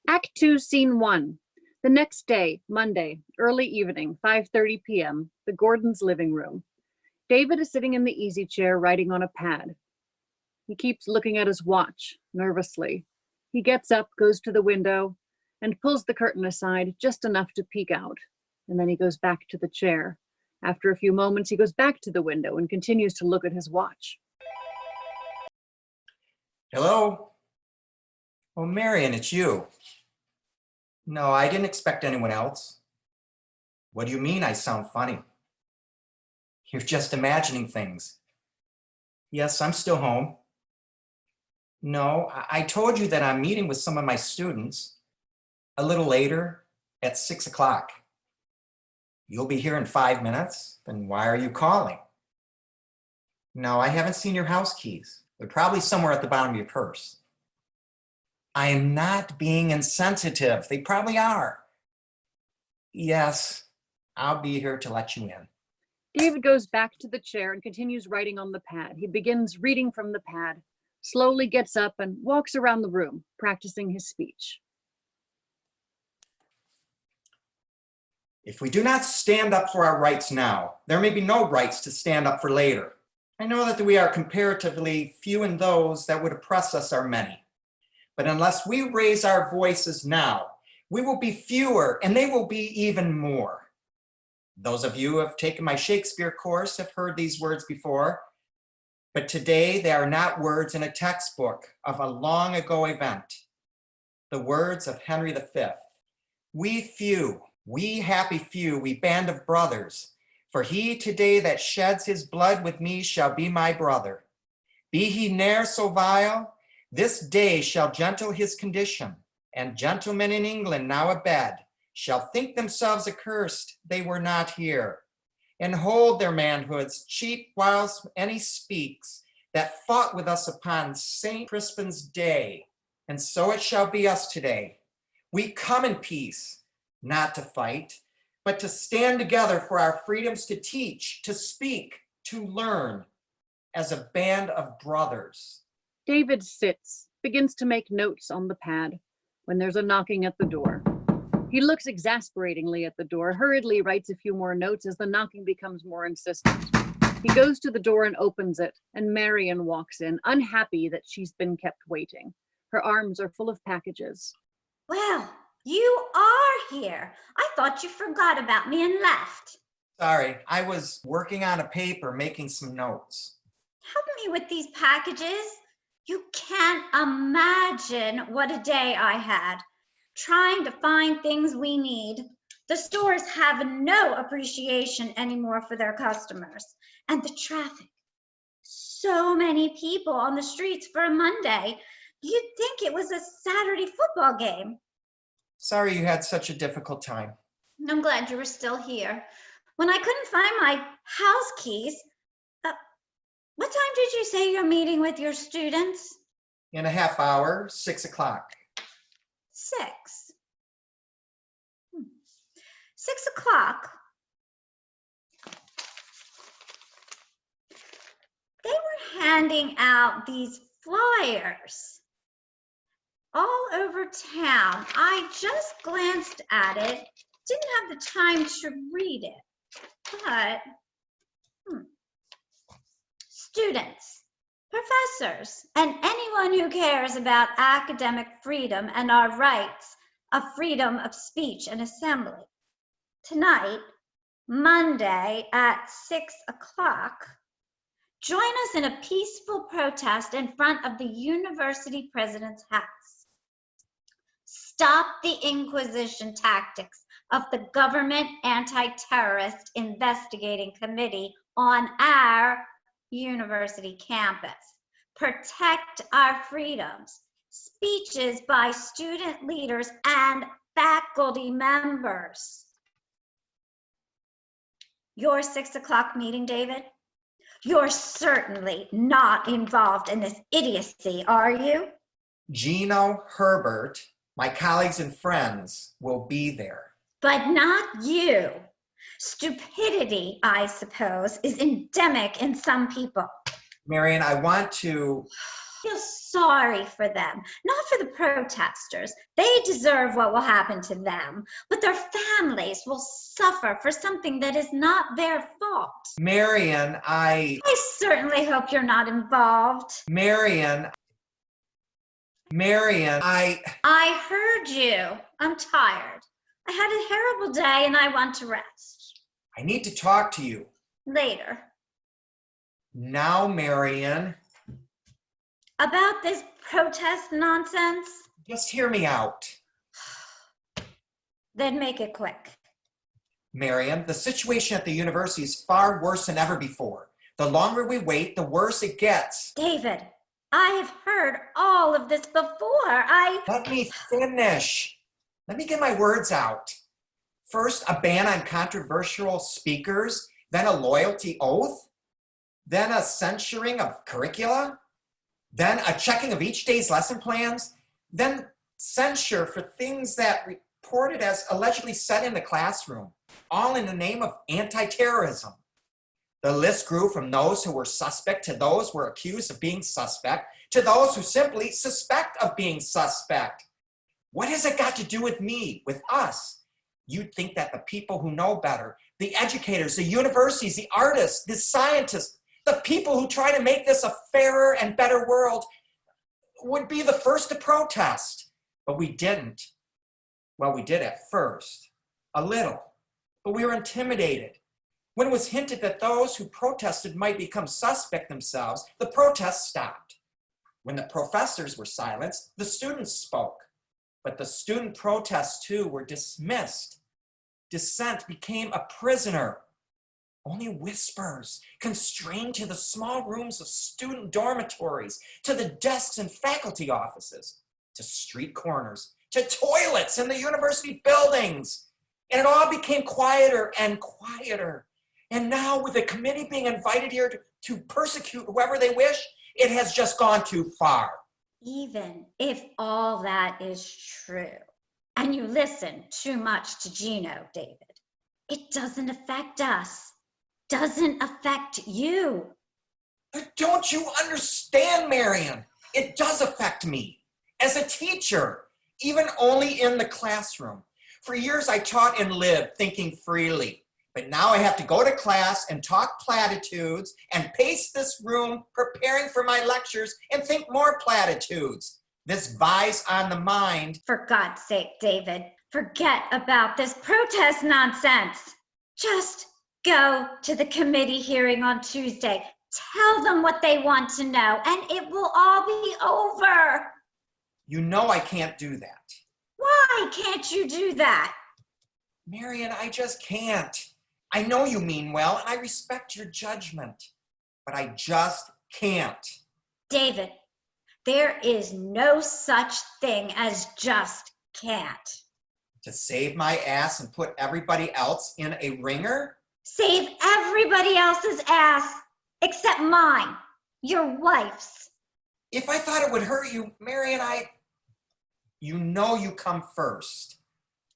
Act 2, Scene 1. The next day, Monday, early evening, 5:30 p.m., the Gordons' living room. David is sitting in the easy chair writing on a pad. He keeps looking at his watch, nervously. He gets up, goes to the window, and pulls the curtain aside just enough to peek out. And then he goes back to the chair. After a few moments, he goes back to the window and continues to look at his watch. Hello? Oh, Marion, it's you. No, I didn't expect anyone else. What do you mean I sound funny? You're just imagining things. Yes, I'm still home. No, I told you that I'm meeting with some of my students a little later at 6 o'clock. You'll be here in 5 minutes? Then why are you calling? No, I haven't seen your house keys. They're probably somewhere at the bottom of your purse. I am not being insensitive. They probably are. Yes, I'll be here to let you in. David goes back to the chair and continues writing on the pad. He begins reading from the pad, slowly gets up and walks around the room, practicing his speech. If we do not stand up for our rights now, there may be no rights to stand up for later. I know that we are comparatively few, and those that would oppress us are many. But unless we raise our voices now, we will be fewer and they will be even more. Those of you who have taken my Shakespeare course have heard these words before, but today they are not words in a textbook of a long ago event. The words of Henry V. We few, we happy few, we band of brothers, for he today that sheds his blood with me shall be my brother. Be he ne'er so vile, this day shall gentle his condition, and gentlemen in England now abed shall think themselves accursed they were not here, and hold their manhoods cheap whilst any speaks that fought with us upon St. Crispin's day. And so it shall be us today. We come in peace, not to fight, but to stand together for our freedoms, to teach, to speak, to learn as a band of brothers. David sits, begins to make notes on the pad, when there's a knocking at the door. He looks exasperatingly at the door, hurriedly writes a few more notes as the knocking becomes more insistent. He goes to the door and opens it, and Marion walks in, unhappy that she's been kept waiting. Her arms are full of packages. Well, you are here. I thought you forgot about me and left. Sorry, I was working on a paper, making some notes. Help me with these packages. You can't imagine what a day I had, trying to find things we need. The stores have no appreciation anymore for their customers. And the traffic. So many people on the streets for a Monday. You'd think it was a Saturday football game. Sorry you had such a difficult time. I'm glad you were still here. When I couldn't find my house keys, what time did you say you're meeting with your students? In a half hour, 6 o'clock. 6. 6 o'clock. They were handing out these flyers all over town. I just glanced at it, didn't have the time to read it, but students, professors, and anyone who cares about academic freedom and our rights of freedom of speech and assembly. Tonight, Monday at 6 o'clock, join us in a peaceful protest in front of the university president's house. Stop the Inquisition tactics of the government anti-terrorist investigating committee on our university campus. Protect our freedoms. Speeches by student leaders and faculty members. Your 6 o'clock meeting, David? You're certainly not involved in this idiocy, are you? Gino, Herbert, my colleagues and friends will be there. But not you. Stupidity, I suppose, is endemic in some people. Marion, I want to... feel sorry for them, not for the protesters. They deserve what will happen to them, but their families will suffer for something that is not their fault. Marion, I certainly hope you're not involved. Marion, I heard you. I'm tired. I had a terrible day and I want to rest. I need to talk to you. Later. Now, Marion. About this protest nonsense? Just hear me out. Then make it quick. Marion, the situation at the university is far worse than ever before. The longer we wait, the worse it gets. David, I have heard all of this before. Let me finish. Let me get my words out. First, a ban on controversial speakers, then a loyalty oath, then a censoring of curricula, then a checking of each day's lesson plans, then censure for things that reported as allegedly said in the classroom, all in the name of anti-terrorism. The list grew from those who were suspect to those who were accused of being suspect to those who simply suspect of being suspect. What has it got to do with me, with us? You'd think that the people who know better, the educators, the universities, the artists, the scientists, the people who try to make this a fairer and better world would be the first to protest. But we didn't. Well, we did at first, a little, but we were intimidated. When it was hinted that those who protested might become suspect themselves, the protests stopped. When the professors were silenced, the students spoke. But the student protests too were dismissed. Dissent became a prisoner. Only whispers, constrained to the small rooms of student dormitories, to the desks in faculty offices, to street corners, to toilets in the university buildings. And it all became quieter and quieter. And now with the committee being invited here to persecute whoever they wish, it has just gone too far. Even if all that is true, and you listen too much to Gino, David, it doesn't affect us. Doesn't affect you. But don't you understand, Marion? It does affect me. As a teacher, even only in the classroom. For years I taught and lived thinking freely. But now I have to go to class and talk platitudes and pace this room preparing for my lectures and think more platitudes. This vies on the mind. For God's sake, David, forget about this protest nonsense. Just go to the committee hearing on Tuesday. Tell them what they want to know, and it will all be over. You know I can't do that. Why can't you do that? Marion, I just can't. I know you mean well, and I respect your judgment, but I just can't. David, there is no such thing as just can't. To save my ass and put everybody else in a ringer? Save everybody else's ass except mine, your wife's. If I thought it would hurt you, Marion, you know you come first.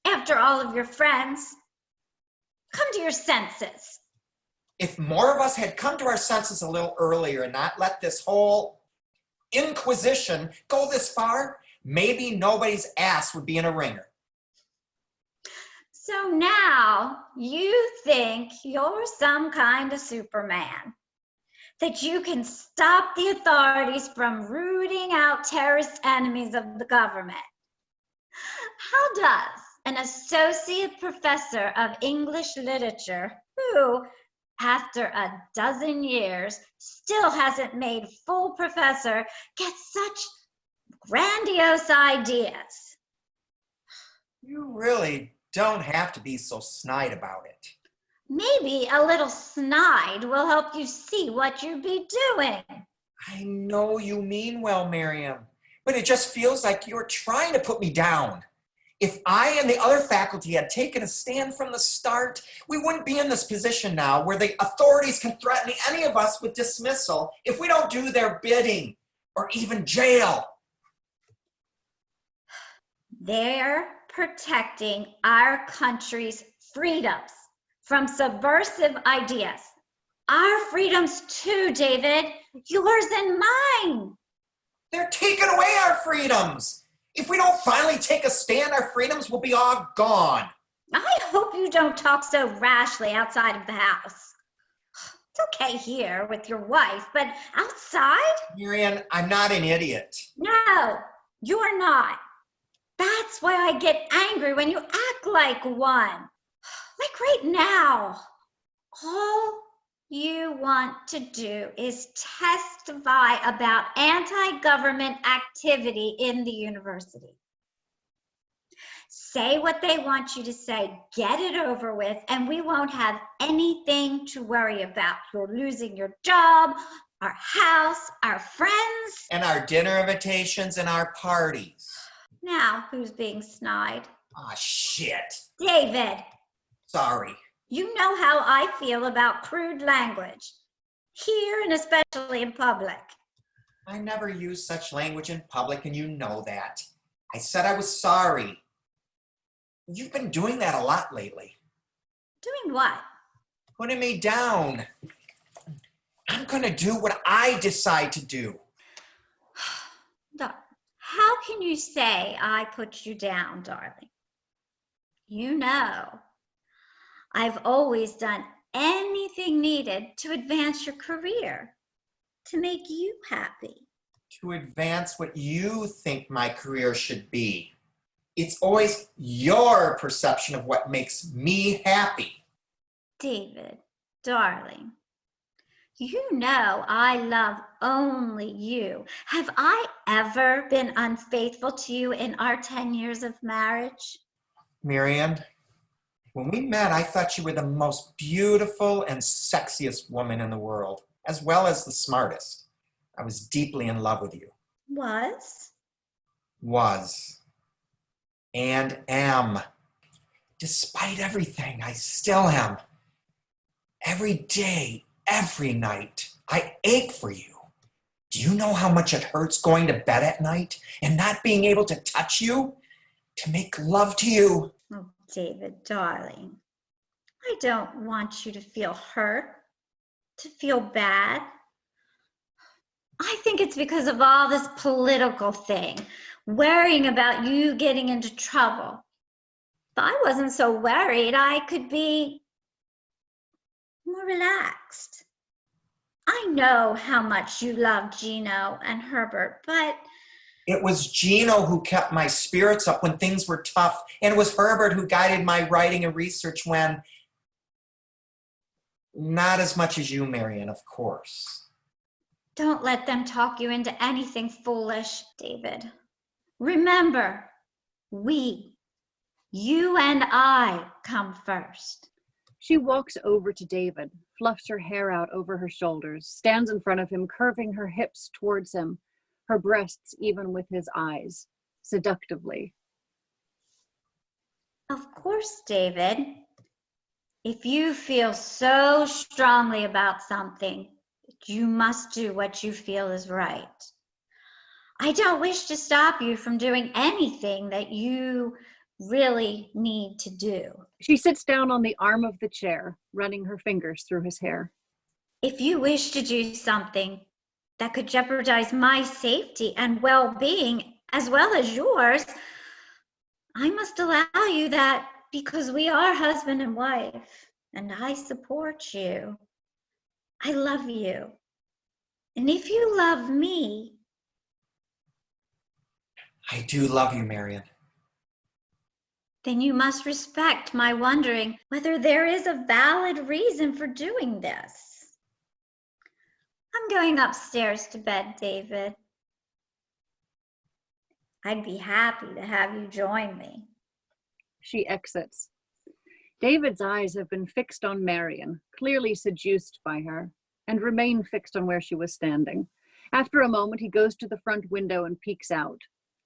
After all of your friends, come to your senses. If more of us had come to our senses a little earlier and not let this whole Inquisition go this far, maybe nobody's ass would be in a ringer. So now you think you're some kind of Superman, that you can stop the authorities from rooting out terrorist enemies of the government. How does an associate professor of English literature who, after a dozen years, still hasn't made full professor get such grandiose ideas? You really don't have to be so snide about it. Maybe a little snide will help you see what you'd be doing. I know you mean well, Miriam, but it just feels like you're trying to put me down. If I and the other faculty had taken a stand from the start, we wouldn't be in this position now where the authorities can threaten any of us with dismissal if we don't do their bidding, or even jail. They're protecting our country's freedoms from subversive ideas. Our freedoms too, David, yours and mine. They're taking away our freedoms. If we don't finally take a stand, our freedoms will be all gone. I hope you don't talk so rashly outside of the house. It's okay here with your wife, but outside? Marion, I'm not an idiot. No, you're not. That's why I get angry when you act like one. Like right now. All you want to do is testify about anti-government activity in the university. Say what they want you to say, get it over with, and we won't have anything to worry about. You're losing your job, our house, our friends. And our dinner invitations and our parties. Now, who's being snide? Aw, shit. David. Sorry. You know how I feel about crude language, here and especially in public. I never use such language in public, and you know that. I said I was sorry. You've been doing that a lot lately. Doing what? Putting me down. I'm gonna do what I decide to do. How can you say I put you down, darling? You know, I've always done anything needed to advance your career, to make you happy. To advance what you think my career should be. It's always your perception of what makes me happy. David, darling, you know I love only you. Have I ever been unfaithful to you in our 10 years of marriage? Marianne, when we met, I thought you were the most beautiful and sexiest woman in the world, as well as the smartest. I was deeply in love with you. Was. And am. Despite everything, I still am. Every day, every night, I ache for you. Do you know how much it hurts going to bed at night and not being able to touch you, to make love to you? Oh, David, darling, I don't want you to feel hurt, to feel bad. I think it's because of all this political thing, worrying about you getting into trouble. If I wasn't so worried, I could be more relaxed. I know how much you love Gino and Herbert, but it was Gino who kept my spirits up when things were tough, and it was Herbert who guided my writing and research when... Not as much as you, Marion, of course. Don't let them talk you into anything foolish, David. Remember, you and I come first. She walks over to David, fluffs her hair out over her shoulders, stands in front of him, curving her hips towards him, her breasts even with his eyes, seductively. Of course, David. If you feel so strongly about something, you must do what you feel is right. I don't wish to stop you from doing anything that you really need to do. She sits down on the arm of the chair, running her fingers through his hair. If you wish to do something that could jeopardize my safety and well-being, as well as yours, I must allow you that because we are husband and wife, and I support you. I love you. And if you love me... I do love you, Marion. Then you must respect my wondering whether there is a valid reason for doing this. I'm going upstairs to bed, David. I'd be happy to have you join me. She exits. David's eyes have been fixed on Marion, clearly seduced by her, and remain fixed on where she was standing. After a moment, he goes to the front window and peeks out.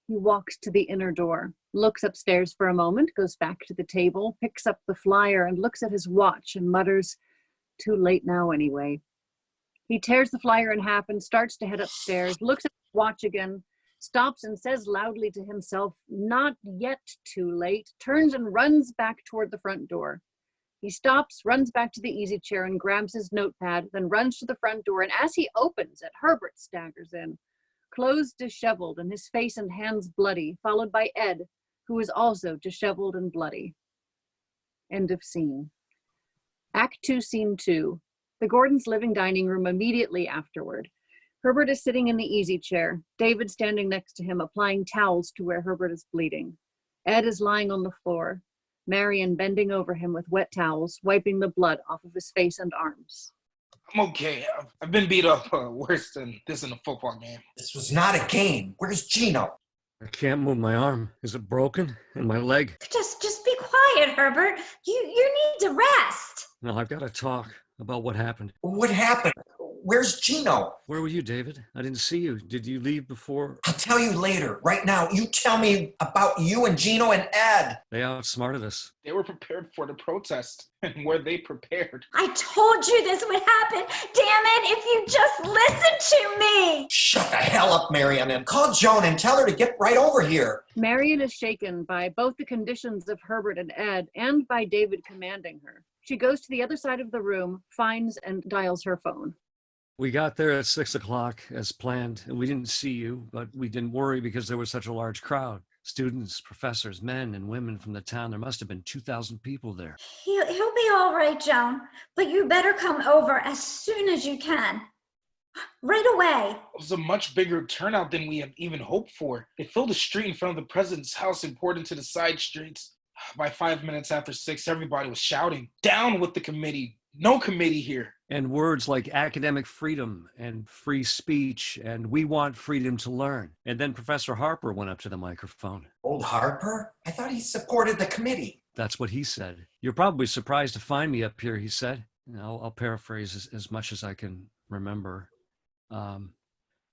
He walks to the inner door, looks upstairs for a moment, goes back to the table, picks up the flyer and looks at his watch and mutters, "Too late now anyway." He tears the flyer in half and starts to head upstairs, looks at his watch again, stops and says loudly to himself, "Not yet too late," turns and runs back toward the front door. He stops, runs back to the easy chair and grabs his notepad, then runs to the front door, and as he opens it, Herbert staggers in. clothes disheveled and his face and hands bloody, followed by Ed, who is also disheveled and bloody. End of scene. Act 2, Scene 2. The Gordons' living dining room immediately afterward. Herbert is sitting in the easy chair, David standing next to him, applying towels to where Herbert is bleeding. Ed is lying on the floor, Marion bending over him with wet towels, wiping the blood off of his face and arms. I'm okay. I've been beat up worse than this in a football game. This was not a game. Where's Gino? I can't move my arm. Is it broken? And my leg? Just be quiet, Herbert. You need to rest. No, I've got to talk about what happened. What happened? Where's Gino? Where were you, David? I didn't see you. Did you leave before? I'll tell you later. Right now, you tell me about you and Gino and Ed. They outsmarted us. They were prepared for the protest. And were they prepared? I told you this would happen. Damn it, if you just listen to me. Shut the hell up, Marion, and call Joan and tell her to get right over here. Marion is shaken by both the conditions of Herbert and Ed and by David commanding her. She goes to the other side of the room, finds and dials her phone. We got there at 6 o'clock as planned, and we didn't see you, but we didn't worry because there was such a large crowd. Students, professors, men and women from the town. There must have been 2,000 people there. He'll be all right, Joan, but you better come over as soon as you can. Right away. It was a much bigger turnout than we had even hoped for. They filled the street in front of the president's house and poured into the side streets. By 5 minutes after 6, everybody was shouting, "Down with the committee. No committee here." And words like academic freedom and free speech and we want freedom to learn. And then Professor Harper went up to the microphone. Old Harper? I thought he supported the committee. That's what he said. You're probably surprised to find me up here, he said. I'll paraphrase as much as I can remember.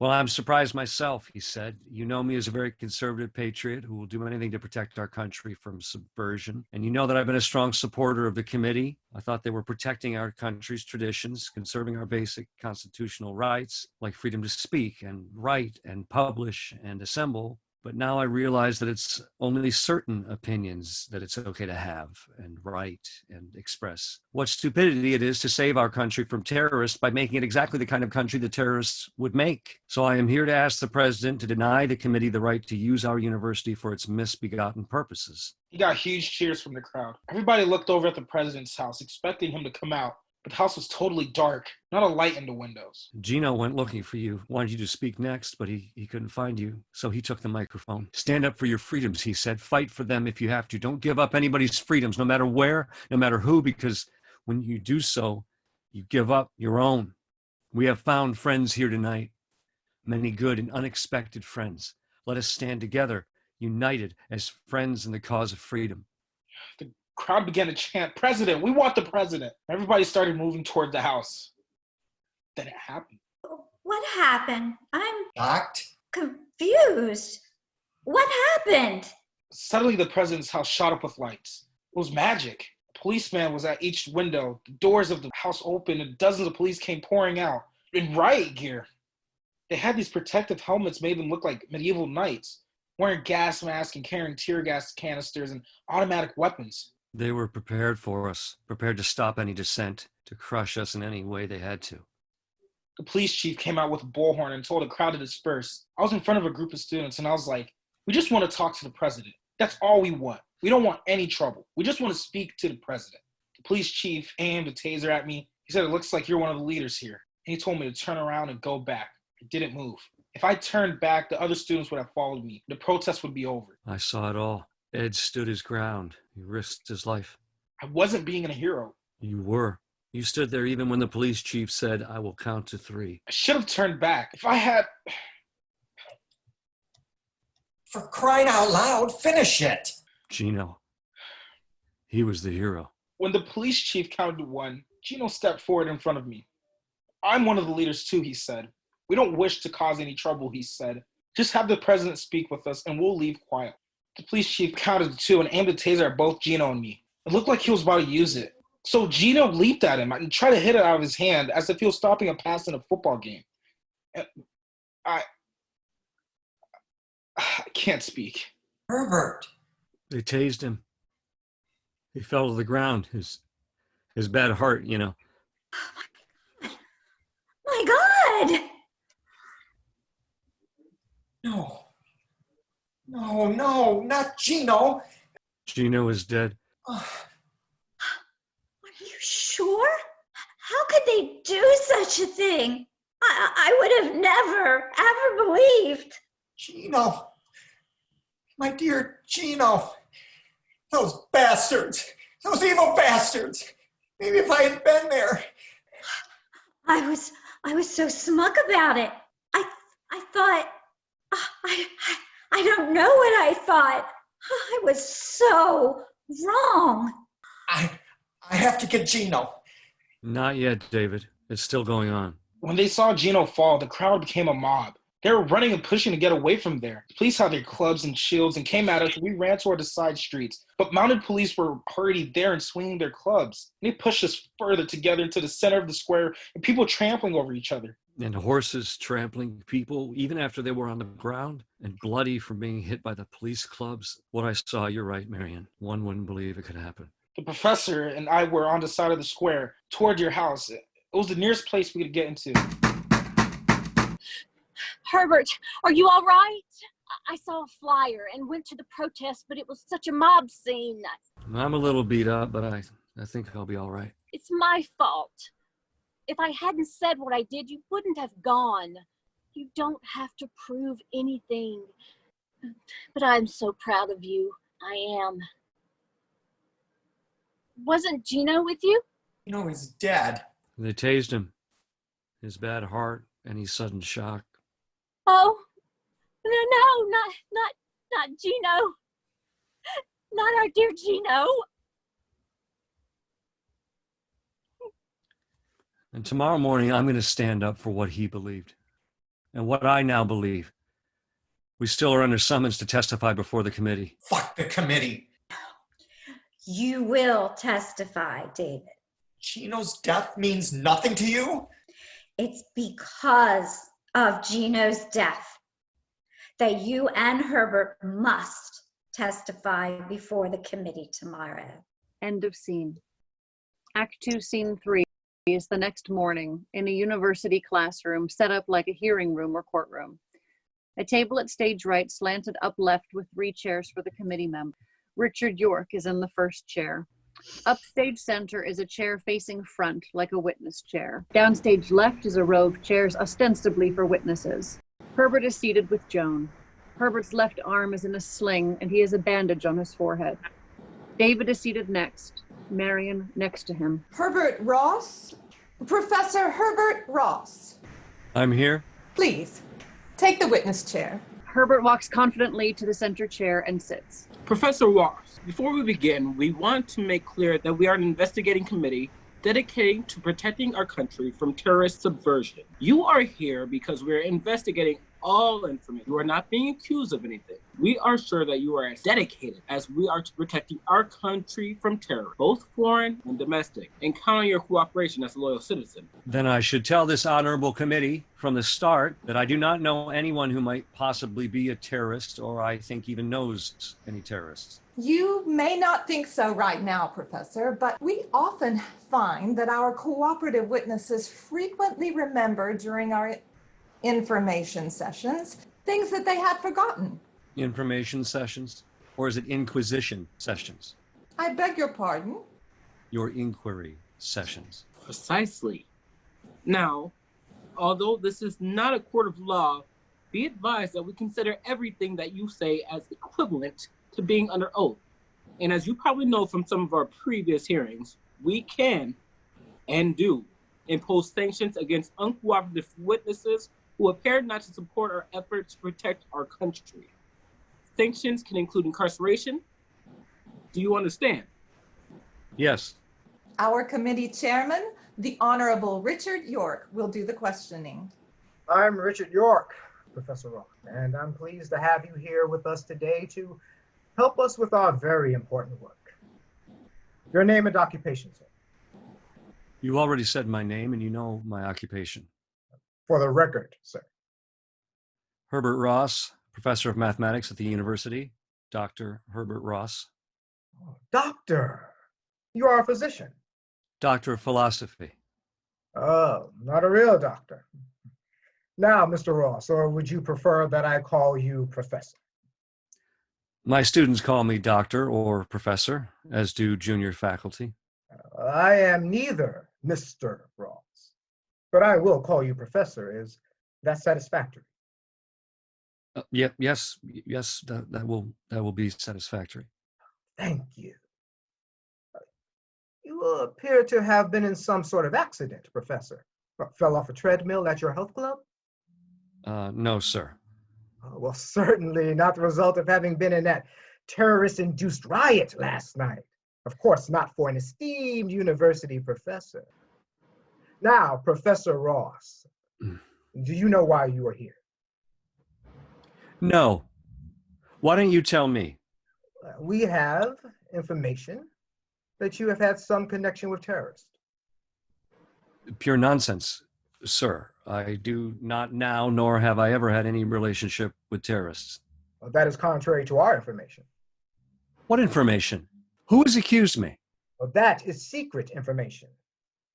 Well, I'm surprised myself, he said. You know me as a very conservative patriot who will do anything to protect our country from subversion. And you know that I've been a strong supporter of the committee. I thought they were protecting our country's traditions, conserving our basic constitutional rights, like freedom to speak and write and publish and assemble. But now I realize that it's only certain opinions that it's okay to have and write and express. What stupidity it is to save our country from terrorists by making it exactly the kind of country the terrorists would make. So I am here to ask the president to deny the committee the right to use our university for its misbegotten purposes. He got huge cheers from the crowd. Everybody looked over at the president's house, expecting him to come out. But the house was totally dark, not a light in the windows. Gino went looking for you, wanted you to speak next, but he couldn't find you, so he took the microphone. Stand up for your freedoms, he said. Fight for them if you have to. Don't give up anybody's freedoms, no matter where, no matter who, because when you do so, you give up your own. We have found friends here tonight, many good and unexpected friends. Let us stand together, united as friends in the cause of freedom. The crowd began to chant, "President, we want the president." Everybody started moving toward the house. Then it happened. What happened? I'm Shocked? confused. What happened? Suddenly, the president's house shot up with lights. It was magic. A policeman was at each window. The doors of the house opened, and dozens of police came pouring out in riot gear. They had these protective helmets, made them look like medieval knights, wearing gas masks and carrying tear gas canisters and automatic weapons. They were prepared for us, prepared to stop any dissent, to crush us in any way they had to. The police chief came out with a bullhorn and told the crowd to disperse. I was in front of a group of students, and I was like, "We just want to talk to the president. That's all we want. We don't want any trouble. We just want to speak to the president." The police chief aimed a taser at me. He said, "It looks like you're one of the leaders here." And he told me to turn around and go back. I didn't move. If I turned back, the other students would have followed me. The protest would be over. I saw it all. Ed stood his ground. He risked his life. I wasn't being a hero. You were. You stood there even when the police chief said, "I will count to 3. I should have turned back. If I had... For crying out loud, finish it. Gino. He was the hero. When the police chief counted to 1, Gino stepped forward in front of me. "I'm one of the leaders too," he said. "We don't wish to cause any trouble," he said. "Just have the president speak with us and we'll leave quiet." The police chief counted to 2 and aimed a taser at both Gino and me. It looked like he was about to use it. So Gino leaped at him and tried to hit it out of his hand as if he was stopping a pass in a football game. And I can't speak. Herbert. They tased him. He fell to the ground. His bad heart, you know. My God! No, not Gino. Gino is dead. Are you sure? How could they do such a thing? I would have never, ever believed. Gino. My dear Gino. Those bastards. Those evil bastards. Maybe if I had been there. I was so smug about it. I thought, I don't know what I thought. I was so wrong. I have to get Gino. Not yet, David. It's still going on. When they saw Gino fall, the crowd became a mob. They were running and pushing to get away from there. The police had their clubs and shields and came at us. We ran toward the side streets. But mounted police were already there and swinging their clubs. They pushed us further together into the center of the square and people trampling over each other. And horses trampling people, even after they were on the ground and bloody from being hit by the police clubs. What I saw, you're right, Marion. One wouldn't believe it could happen. The professor and I were on the side of the square toward your house. It was the nearest place we could get into. Herbert, are you all right? I saw a flyer and went to the protest, but it was such a mob scene. I'm a little beat up, but I think I'll be all right. It's my fault. If I hadn't said what I did, you wouldn't have gone. You don't have to prove anything. But I'm so proud of you. I am. Wasn't Gino with you? Gino is dead. They tased him. His bad heart and his sudden shock. Oh, no, not Gino. Not our dear Gino. And tomorrow morning, I'm going to stand up for what he believed and what I now believe. We still are under summons to testify before the committee. Fuck the committee. You will testify, David. Gino's death means nothing to you? It's because of Gino's death that you and Herbert must testify before the committee tomorrow. End of scene. Act 2, Scene 3 is the next morning in a university classroom set up like a hearing room or courtroom. A table at stage right slanted up left with 3 chairs for the committee member. Richard York is in the first chair. Upstage center is a chair facing front, like a witness chair. Downstage left is a row of chairs ostensibly for witnesses. Herbert is seated with Joan. Herbert's left arm is in a sling, and he has a bandage on his forehead. David is seated next, Marion next to him. Herbert Ross? Professor Herbert Ross. I'm here. Please, take the witness chair. Herbert walks confidently to the center chair and sits. Professor Ross, before we begin, we want to make clear that we are an investigating committee dedicated to protecting our country from terrorist subversion. You are here because we're investigating all information. You are not being accused of anything. We are sure that you are as dedicated as we are to protecting our country from terror, both foreign and domestic, and count on your cooperation as a loyal citizen. Then I should tell this honorable committee from the start that I do not know anyone who might possibly be a terrorist, or I think even knows any terrorists. You may not think so right now, Professor, but we often find that our cooperative witnesses frequently remember during our information sessions things that they had forgotten. Information sessions? Or is it Inquisition sessions? I beg your pardon? Your inquiry sessions. Precisely. Now, although this is not a court of law, be advised that we consider everything that you say as equivalent to being under oath. And as you probably know from some of our previous hearings, we can and do impose sanctions against uncooperative witnesses who appear not to support our efforts to protect our country. Sanctions can include incarceration. Do you understand? Yes. Our committee chairman, the Honorable Richard York, will do the questioning. I'm Richard York, Professor Rock, and I'm pleased to have you here with us today to help us with our very important work. Your name and occupation, sir. You already said my name and you know my occupation. For the record, sir. Herbert Ross, professor of mathematics at the university. Dr. Herbert Ross. Doctor, you are a physician. Doctor of philosophy. Oh, not a real doctor. Now, Mr. Ross, or would you prefer that I call you professor? My students call me doctor or professor, as do junior faculty. I am neither, Mr. Ross, but I will call you professor. Is that satisfactory? Yes, that will be satisfactory. Thank you. You appear to have been in some sort of accident, Professor. Fell off a treadmill at your health club? No, sir. Well, certainly not the result of having been in that terrorist-induced riot last night. Of course, not for an esteemed university professor. Now, Professor Ross, do you know why you are here? No. Why don't you tell me? We have information that you have had some connection with terrorists. Pure nonsense, sir. I do not now, nor have I ever had any relationship with terrorists. Well, that is contrary to our information. What information? Who has accused me? Well, that is secret information.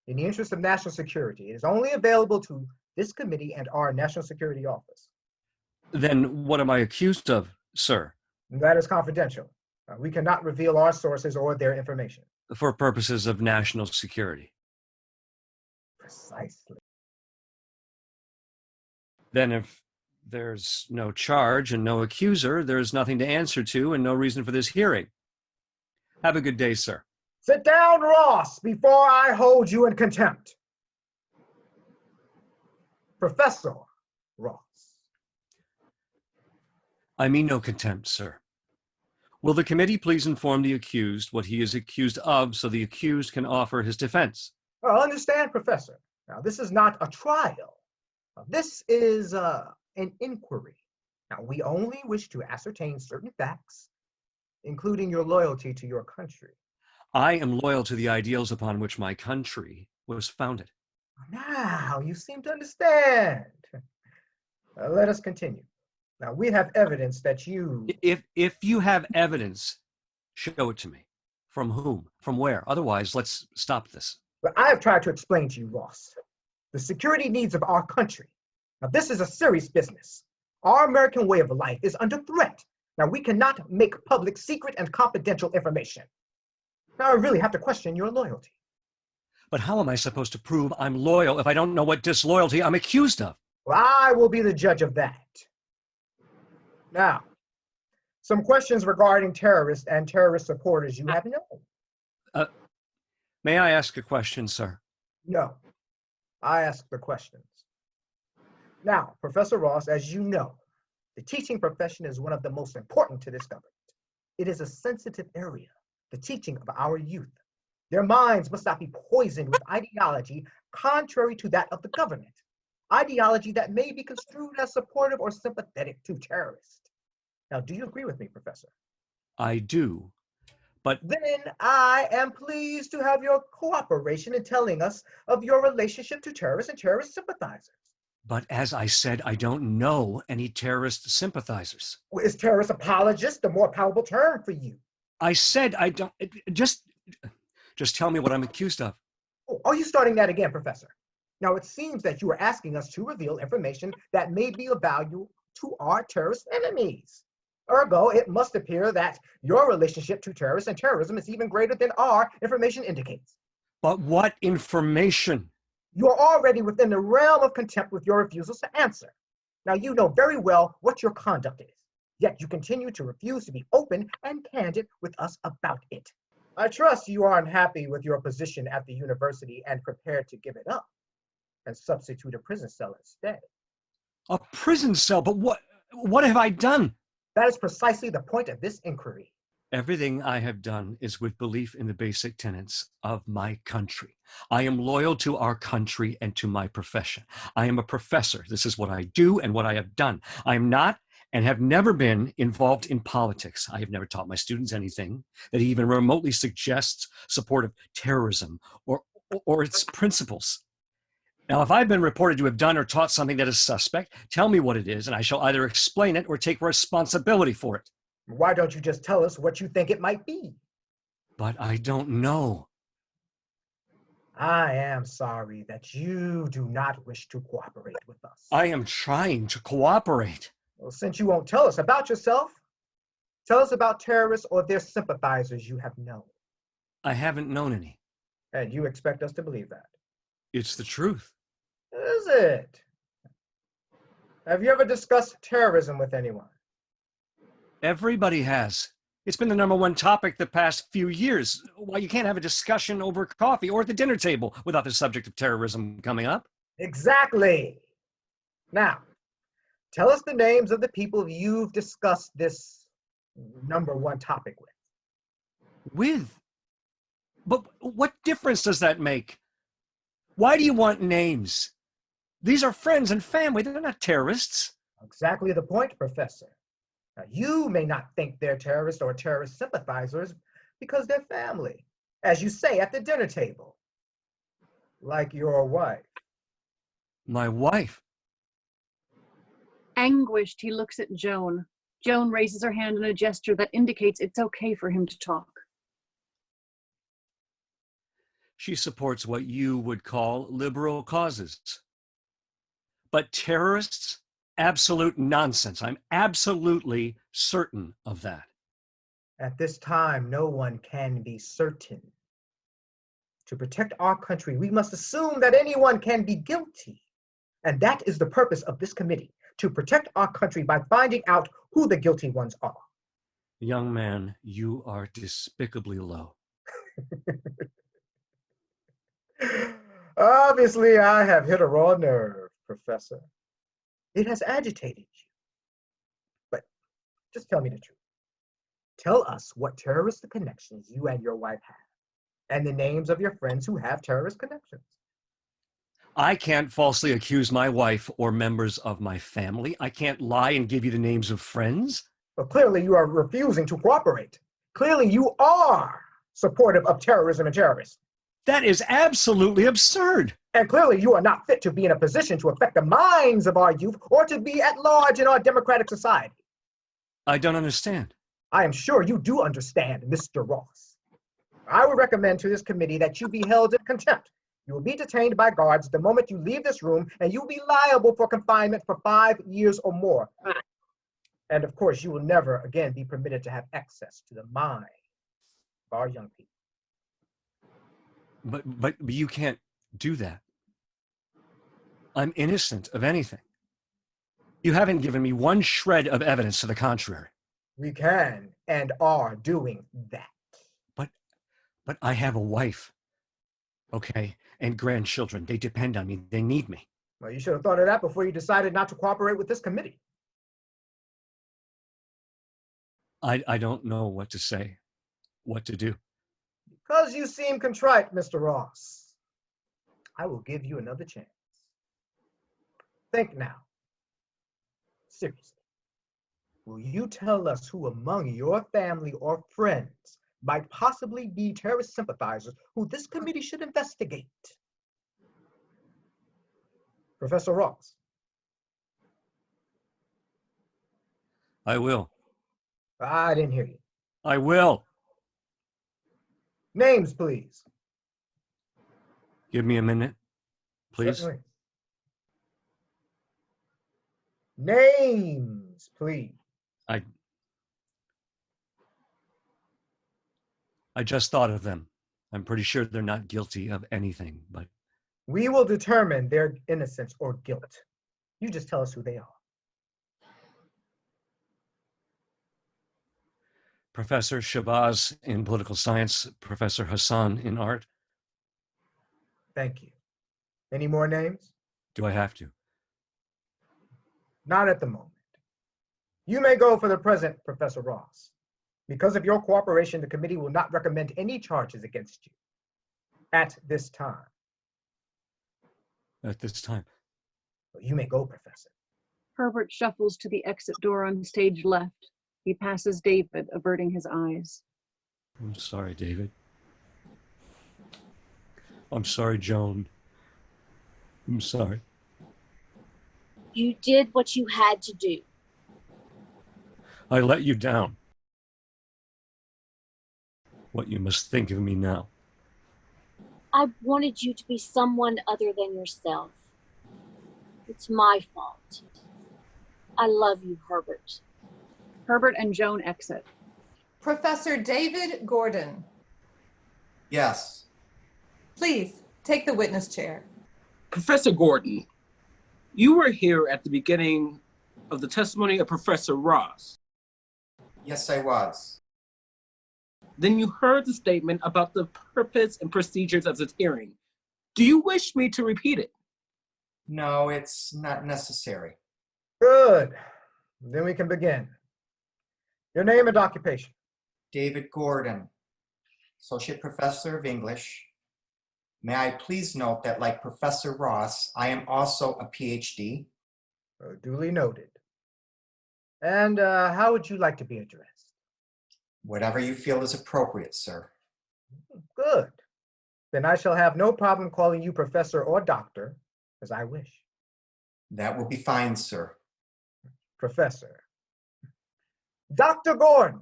In the interest of national security, it is only available to this committee and our National Security Office. Then what am I accused of, sir? That is confidential. We cannot reveal our sources or their information. For purposes of national security. Precisely. Then if there's no charge and no accuser, there's nothing to answer to and no reason for this hearing. Have a good day, sir. Sit down, Ross, before I hold you in contempt. Professor Ross. I mean no contempt, sir. Will the committee please inform the accused what he is accused of so the accused can offer his defense? Well, understand, Professor. Now, this is not a trial. This is an inquiry. Now, we only wish to ascertain certain facts, including your loyalty to your country. I am loyal to the ideals upon which my country was founded. Now, you seem to understand. Let us continue. Now, we have evidence that you... If you have evidence, show it to me. From whom? From where? Otherwise, let's stop this. But I have tried to explain to you, Ross, the security needs of our country. Now, this is a serious business. Our American way of life is under threat. Now, we cannot make public secret and confidential information. Now, I really have to question your loyalty. But how am I supposed to prove I'm loyal if I don't know what disloyalty I'm accused of? Well, I will be the judge of that. Now, some questions regarding terrorists and terrorist supporters you have known. May I ask a question, sir? No, I ask the questions. Now, Professor Ross, as you know, the teaching profession is one of the most important to this government. It is a sensitive area, the teaching of our youth. Their minds must not be poisoned with ideology contrary to that of the government, ideology that may be construed as supportive or sympathetic to terrorists. Now, do you agree with me, Professor? I do, but... Then I am pleased to have your cooperation in telling us of your relationship to terrorists and terrorist sympathizers. But as I said, I don't know any terrorist sympathizers. Is terrorist apologist the more palatable term for you? I said I don't... Just tell me what I'm accused of. Oh, are you starting that again, Professor? Now, it seems that you are asking us to reveal information that may be of value to our terrorist enemies. Ergo, it must appear that your relationship to terrorists and terrorism is even greater than our information indicates. But what information? You're already within the realm of contempt with your refusals to answer. Now, you know very well what your conduct is, yet you continue to refuse to be open and candid with us about it. I trust you are unhappy with your position at the university and prepared to give it up and substitute a prison cell instead. A prison cell? But what have I done? That is precisely the point of this inquiry. Everything I have done is with belief in the basic tenets of my country. I am loyal to our country and to my profession. I am a professor. This is what I do and what I have done. I am not and have never been involved in politics. I have never taught my students anything that even remotely suggests support of terrorism or its principles. Now, if I've been reported to have done or taught something that is suspect, tell me what it is, and I shall either explain it or take responsibility for it. Why don't you just tell us what you think it might be? But I don't know. I am sorry that you do not wish to cooperate with us. I am trying to cooperate. Well, since you won't tell us about yourself, Tell us about terrorists or their sympathizers you have known. I haven't known any. And you expect us to believe that? It's the truth. Is it? Have you ever discussed terrorism with anyone? Everybody has. It's been the #1 topic the past few years. Why, you can't have a discussion over coffee or at the dinner table without the subject of terrorism coming up. Exactly. Now, tell us the names of the people you've discussed this #1 topic with. With? But what difference does that make? Why do you want names? These are friends and family. They're not terrorists. Exactly the point, Professor. Now, you may not think they're terrorists or terrorist sympathizers because they're family, as you say at the dinner table. Like your wife. My wife? Anguished, he looks at Joan. Joan raises her hand in a gesture that indicates it's okay for him to talk. She supports what you would call liberal causes. But terrorists? Absolute nonsense. I'm absolutely certain of that. At this time, no one can be certain. To protect our country, we must assume that anyone can be guilty. And that is the purpose of this committee, to protect our country by finding out who the guilty ones are. Young man, you are despicably low. Obviously, I have hit a raw nerve, Professor. It has agitated you. But just tell me the truth. Tell us what terrorist connections you and your wife have, and the names of your friends who have terrorist connections. I can't falsely accuse my wife or members of my family. I can't lie and give you the names of friends. But clearly you are refusing to cooperate. Clearly you are supportive of terrorism and terrorists. That is absolutely absurd. And clearly you are not fit to be in a position to affect the minds of our youth or to be at large in our democratic society. I don't understand. I am sure you do understand, Mr. Ross. I would recommend to this committee that you be held in contempt. You will be detained by guards the moment you leave this room, and you will be liable for confinement for 5 years or more. And of course, you will never again be permitted to have access to the minds of our young people. But you can't do that. I'm innocent of anything. You haven't given me one shred of evidence to the contrary. We can and are doing that. But I have a wife, okay, and grandchildren. They depend on me. They need me. Well, you should have thought of that before you decided not to cooperate with this committee. I don't know what to say, what to do. Because you seem contrite, Mr. Ross. I will give you another chance. Think now. Seriously. Will you tell us who among your family or friends might possibly be terrorist sympathizers who this committee should investigate? Professor Ross. I will. I didn't hear you. I will. Names, please. Give me a minute, please. Certainly. Names, please. I just thought of them. I'm pretty sure they're not guilty of anything, but... We will determine their innocence or guilt. You just tell us who they are. Professor Shabazz in political science, Professor Hassan in art. Thank you. Any more names? Do I have to? Not at the moment. You may go for the present, Professor Ross. Because of your cooperation, the committee will not recommend any charges against you at this time. At this time. You may go, Professor. Herbert shuffles to the exit door on stage left. He passes David, averting his eyes. I'm sorry, David. I'm sorry, Joan. I'm sorry. You did what you had to do. I let you down. What you must think of me now. I wanted you to be someone other than yourself. It's my fault. I love you, Herbert. Herbert and Joan exit. Professor David Gordon, Yes. please take the witness chair. Professor Gordon, you were here at the beginning of the testimony of Professor Ross. Yes, I was. Then you heard the statement about the purpose and procedures of this hearing. Do you wish me to repeat it? No, it's not necessary. Good. Then we can begin. Your name and occupation. David Gordon, Associate Professor of English. May I please note that, like Professor Ross, I am also a PhD. Duly noted. And how would you like to be addressed? Whatever you feel is appropriate, sir. Good. Then I shall have no problem calling you professor or doctor, as I wish. That will be fine, sir. Professor. Dr. Gordon.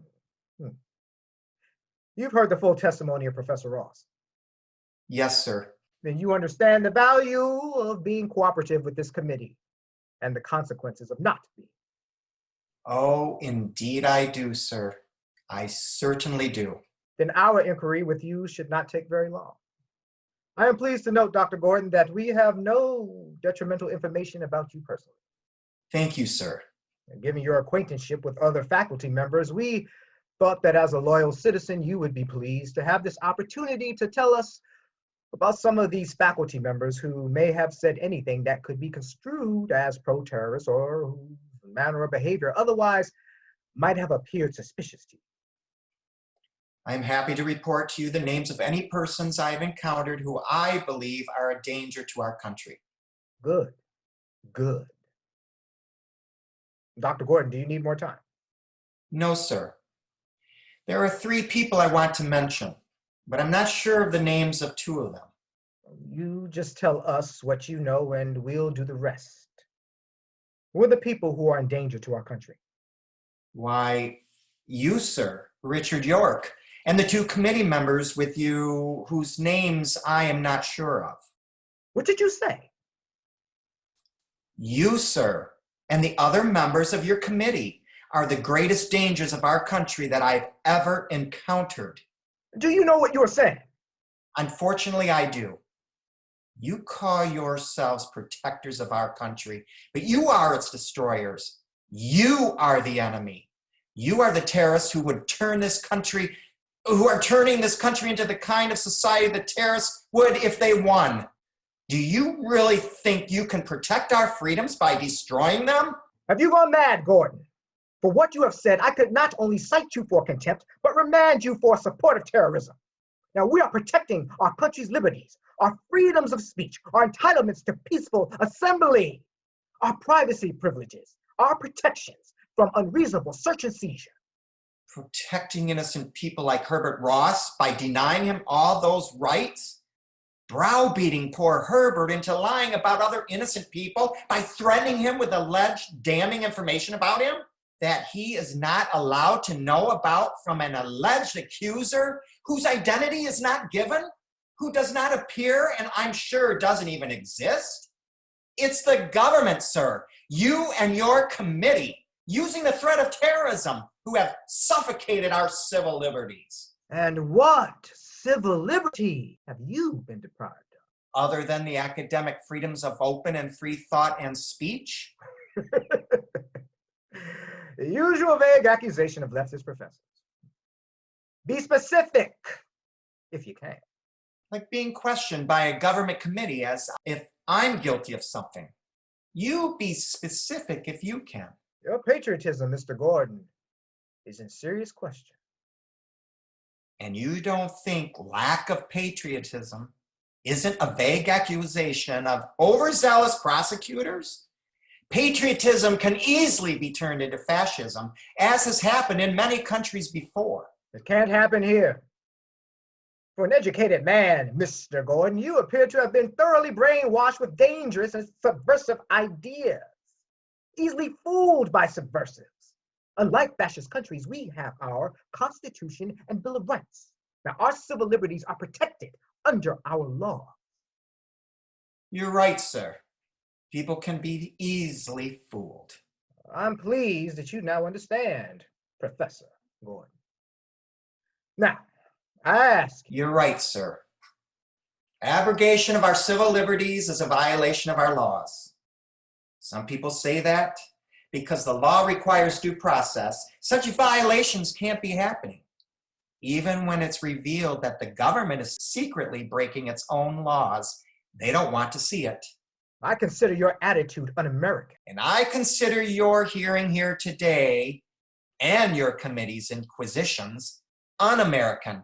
You've heard the full testimony of Professor Ross. Yes, sir. Then you understand the value of being cooperative with this committee and the consequences of not being. Oh, indeed I do, sir. I certainly do. Then our inquiry with you should not take very long. I am pleased to note, Dr. Gordon, that we have no detrimental information about you personally. Thank you, sir. And given your acquaintanceship with other faculty members, we thought that as a loyal citizen, you would be pleased to have this opportunity to tell us about some of these faculty members who may have said anything that could be construed as pro-terrorist or whose manner of behavior otherwise might have appeared suspicious to you. I am happy to report to you the names of any persons I have encountered who I believe are a danger to our country. Good, good. Dr. Gordon, do you need more time? No, sir. There are 3 people I want to mention, but I'm not sure of the names of 2 of them. You just tell us what you know and we'll do the rest. Who are the people who are in danger to our country? Why, you, sir, Richard York, and the 2 committee members with you whose names I am not sure of. What did you say? You, sir, and the other members of your committee are the greatest dangers of our country that I've ever encountered. Do you know what you're saying? Unfortunately, I do. You call yourselves protectors of our country, but you are its destroyers. You are the enemy. You are the terrorists who would turn this country, who are turning this country into the kind of society the terrorists would if they won. Do you really think you can protect our freedoms by destroying them? Have you gone mad, Gordon? For what you have said, I could not only cite you for contempt, but remand you for support of terrorism. Now, we are protecting our country's liberties, our freedoms of speech, our entitlements to peaceful assembly, our privacy privileges, our protections from unreasonable search and seizure. Protecting innocent people like Herbert Ross by denying him all those rights? Browbeating poor Herbert into lying about other innocent people by threatening him with alleged damning information about him that he is not allowed to know about from an alleged accuser whose identity is not given, who does not appear, and I'm sure doesn't even exist? It's the government, sir, you and your committee, using the threat of terrorism, who have suffocated our civil liberties. And what civil liberty have you been deprived of? Other than the academic freedoms of open and free thought and speech? The usual vague accusation of leftist professors. Be specific, if you can. Like being questioned by a government committee as if I'm guilty of something. You be specific if you can. Your patriotism, Mr. Gordon, is in serious question. And you don't think lack of patriotism isn't a vague accusation of overzealous prosecutors? Patriotism can easily be turned into fascism, as has happened in many countries before. It can't happen here. For an educated man, Mr. Gordon, you appear to have been thoroughly brainwashed with dangerous and subversive ideas, easily fooled by subversives. Unlike fascist countries, we have our Constitution and Bill of Rights. Now, our civil liberties are protected under our law. You're right, sir. People can be easily fooled. I'm pleased that you now understand Professor Gordon. Now, I ask you. You're right, sir. Abrogation of our civil liberties is a violation of our laws. Some people say that because the law requires due process, such violations can't be happening, even when it's revealed that the government is secretly breaking its own laws. They don't want to see it. I consider your attitude un-American. And I consider your hearing here today and your committee's inquisitions un-American.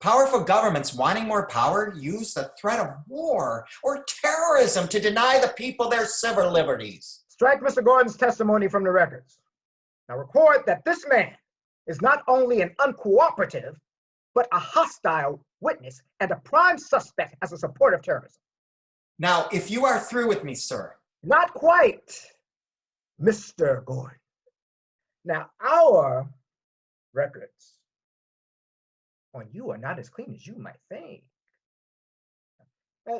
Powerful governments wanting more power use the threat of war or terrorism to deny the people their civil liberties. Strike Mr. Gordon's testimony from the records. Now record that this man is not only an uncooperative, but a hostile witness and a prime suspect as a supporter of terrorism. Now, if you are through with me, sir. Not quite, Mr. Gordon. Now, our records on you are not as clean as you might think.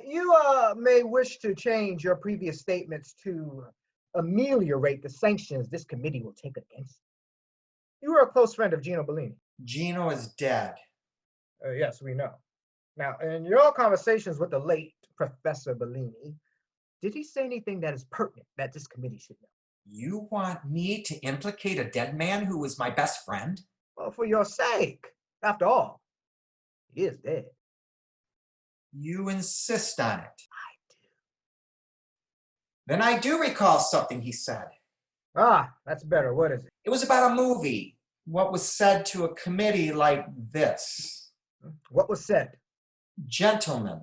You may wish to change your previous statements to ameliorate the sanctions this committee will take against you. You were a close friend of Gino Bellini. Gino is dead. Yes, we know. Now, in your conversations with the late Professor Bellini, did he say anything that is pertinent that this committee should know? You want me to implicate a dead man who was my best friend? Well, for your sake. After all, he is dead. You insist on it. I do. Then I do recall something he said. Ah, that's better. What is it? It was about a movie. What was said to a committee like this? What was said? Gentlemen,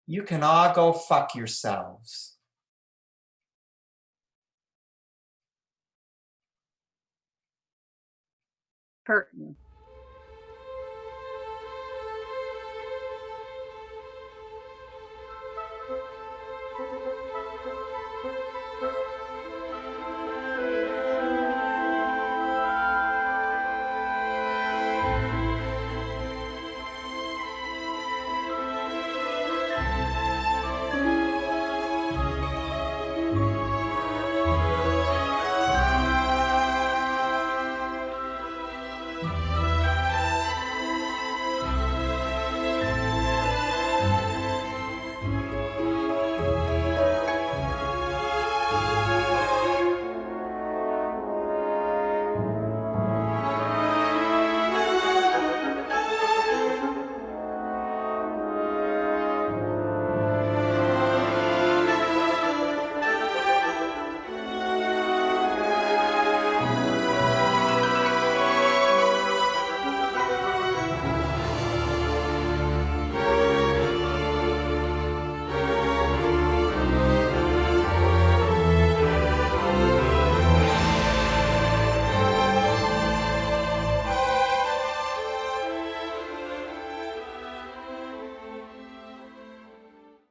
you can all go fuck yourselves. Curtain.